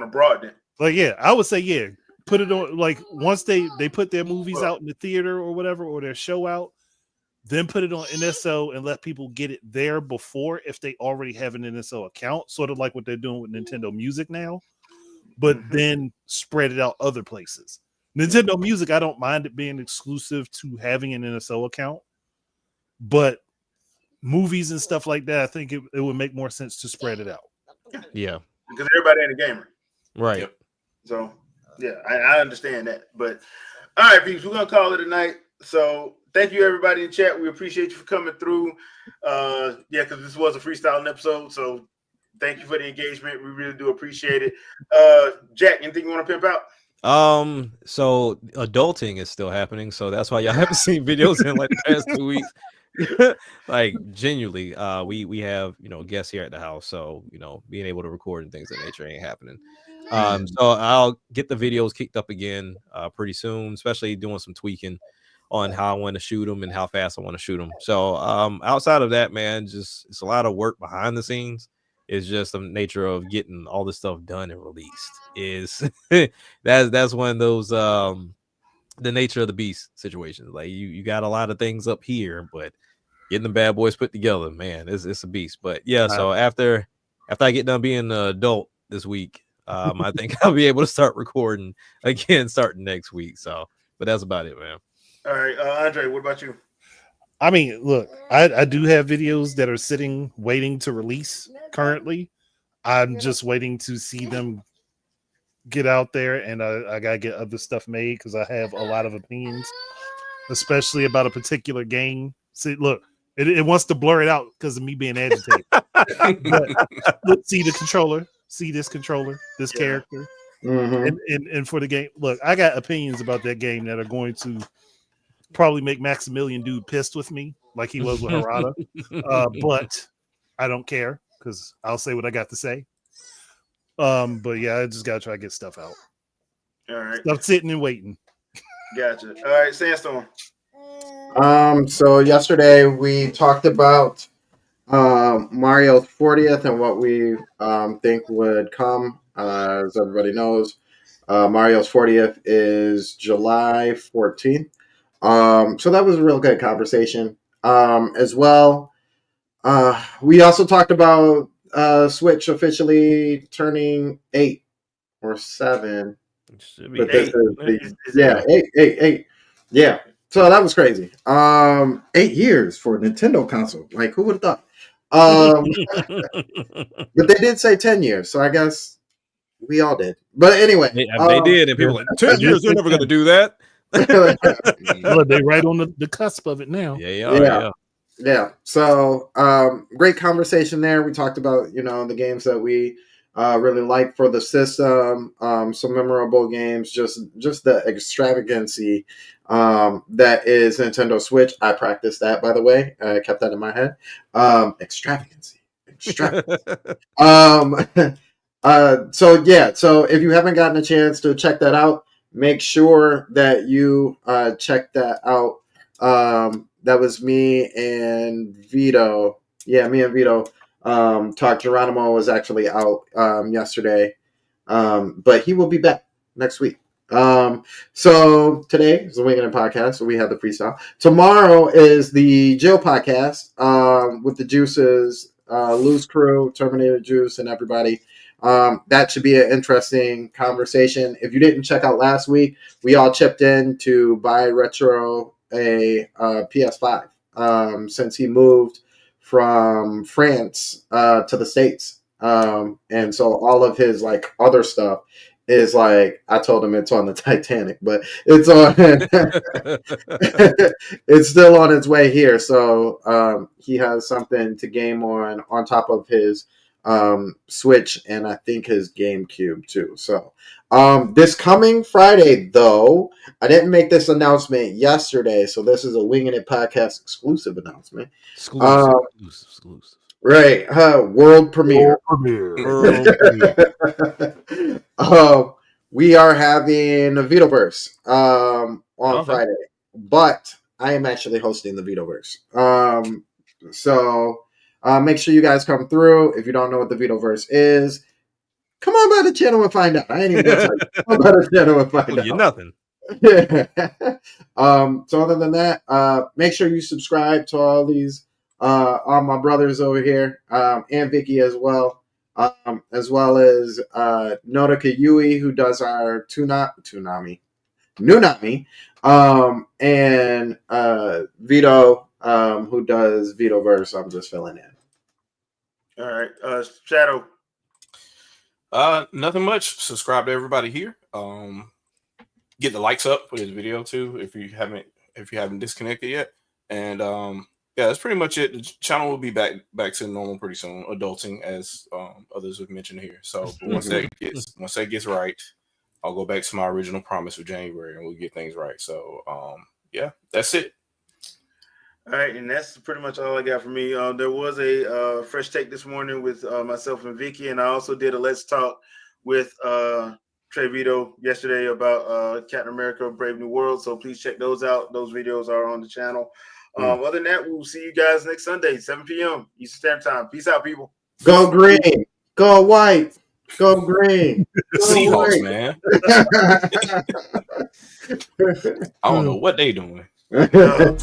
broaden it. Like I would say put it on, like once they put their movies out in the theater or whatever, or their show out, then put it on NSO and let people get it there before, if they already have an NSO account, sort of like what they're doing with Nintendo Music now, but then spread it out other places. Nintendo Music, I don't mind it being exclusive to having an NSO account, but movies and stuff like that, I think it would make more sense to spread it out. Yeah. Because everybody ain't a gamer. Right. Yep. So yeah, I understand that. But all right, peeps, we're gonna call it a night. So thank you everybody in chat. We appreciate you for coming through. Because this was a freestyling episode. So thank you for the engagement. We really do appreciate it. Jack, anything you want to pimp out? So adulting is still happening, so that's why y'all haven't seen videos in like the past 2 weeks. Like genuinely, we have guests here at the house, so being able to record and things of that nature ain't happening. So I'll get the videos kicked up again pretty soon, especially doing some tweaking on how I want to shoot them and how fast I want to shoot them. So outside of that, man, just it's a lot of work behind the scenes. It's just the nature of getting all this stuff done and released. Is that's one of those the nature of the beast situation. Like you got a lot of things up here, but getting the bad boys put together, man, it's a beast. But yeah, so after I get done being an adult this week, I think I'll be able to start recording again starting next week. So, but that's about it, man. All right, Andre, what about you? I mean, look, I do have videos that are sitting waiting to release currently. I'm just waiting to see them get out there, and I gotta get other stuff made because I have a lot of opinions, especially about a particular game. See, look, it wants to blur it out because of me being agitated. But look, see the controller, see this controller, this character, and for the game. Look, I got opinions about that game that are going to probably make Maximilian dude pissed with me, like he was with Harada. But I don't care because I'll say what I got to say. But yeah, I just gotta try to get stuff out. All right, Stuff sitting and waiting. gotcha. All right, Sandstorm. So yesterday we talked about Mario's 40th and what we think would come. As everybody knows, Mario's 40th is July 14th. So that was a real good conversation. As well, we also talked about Switch officially turning 8 or 7. It should be But this 8. is eight. Yeah. So that was crazy. 8 years for a Nintendo console. Like, who would have thought? But they did say 10 years, so I guess we all did. But anyway, they did, and people were like 10 years. They're never gonna do that. Well, they right on the cusp of it now. Yeah. So great conversation there. We talked about the games that we really like for the system, some memorable games, just the extravagancy that is Nintendo Switch. I practiced that, by the way. I kept that in my head. Extravagancy. So if you haven't gotten a chance to check that out, make sure that you check that out. That was me and Vito. Yeah, me and Vito talked. Geronimo was actually out yesterday, but he will be back next week. So today is the Wingin IT podcast. So we have the freestyle. Tomorrow is the Jill podcast with the Juices, Lou's crew, Terminator Juice, and everybody. That should be an interesting conversation. If you didn't check out last week, we all chipped in to buy Retro a PS5 since he moved from France to the States. And so all of his other stuff is I told him it's on the Titanic, but it's on it's still on its way here. So he has something to game on top of his Switch and I think his GameCube too. So this coming Friday, though, I didn't make this announcement yesterday, so this is a Wingin IT podcast exclusive announcement. Exclusive. Right, world premiere. We are having a Vitoverse on Friday, but I am actually hosting the Vitoverse. So make sure you guys come through. If you don't know what the Vitoverse is, come on by the channel and find out. I ain't even gonna tell you. Come on by the channel and find out. You're nothing. So other than that, make sure you subscribe to all these all my brothers over here, and Vicky as well as Notica Yui, who does our Nunami, and Vito, who does Vitoverse. I'm just filling in. All right, Shadow. Nothing much. Subscribe to everybody here. Get the likes up for this video too if you haven't disconnected yet. And yeah, that's pretty much it. The channel will be back to normal pretty soon, adulting as others have mentioned here. So once that gets right, I'll go back to my original promise of January and we'll get things right. So yeah, that's it. All right, and that's pretty much all I got for me. There was a fresh take this morning with myself and Vicky, and I also did a Let's Talk with Trey Vito yesterday about Captain America: Brave New World. So please check those out. Those videos are on the channel. Other than that, we'll see you guys next Sunday, 7 p.m. Eastern Standard Time. Peace out, people. Go green. Go white. Go green. Go Seahawks, green. man. I don't know what they doing. Yeah.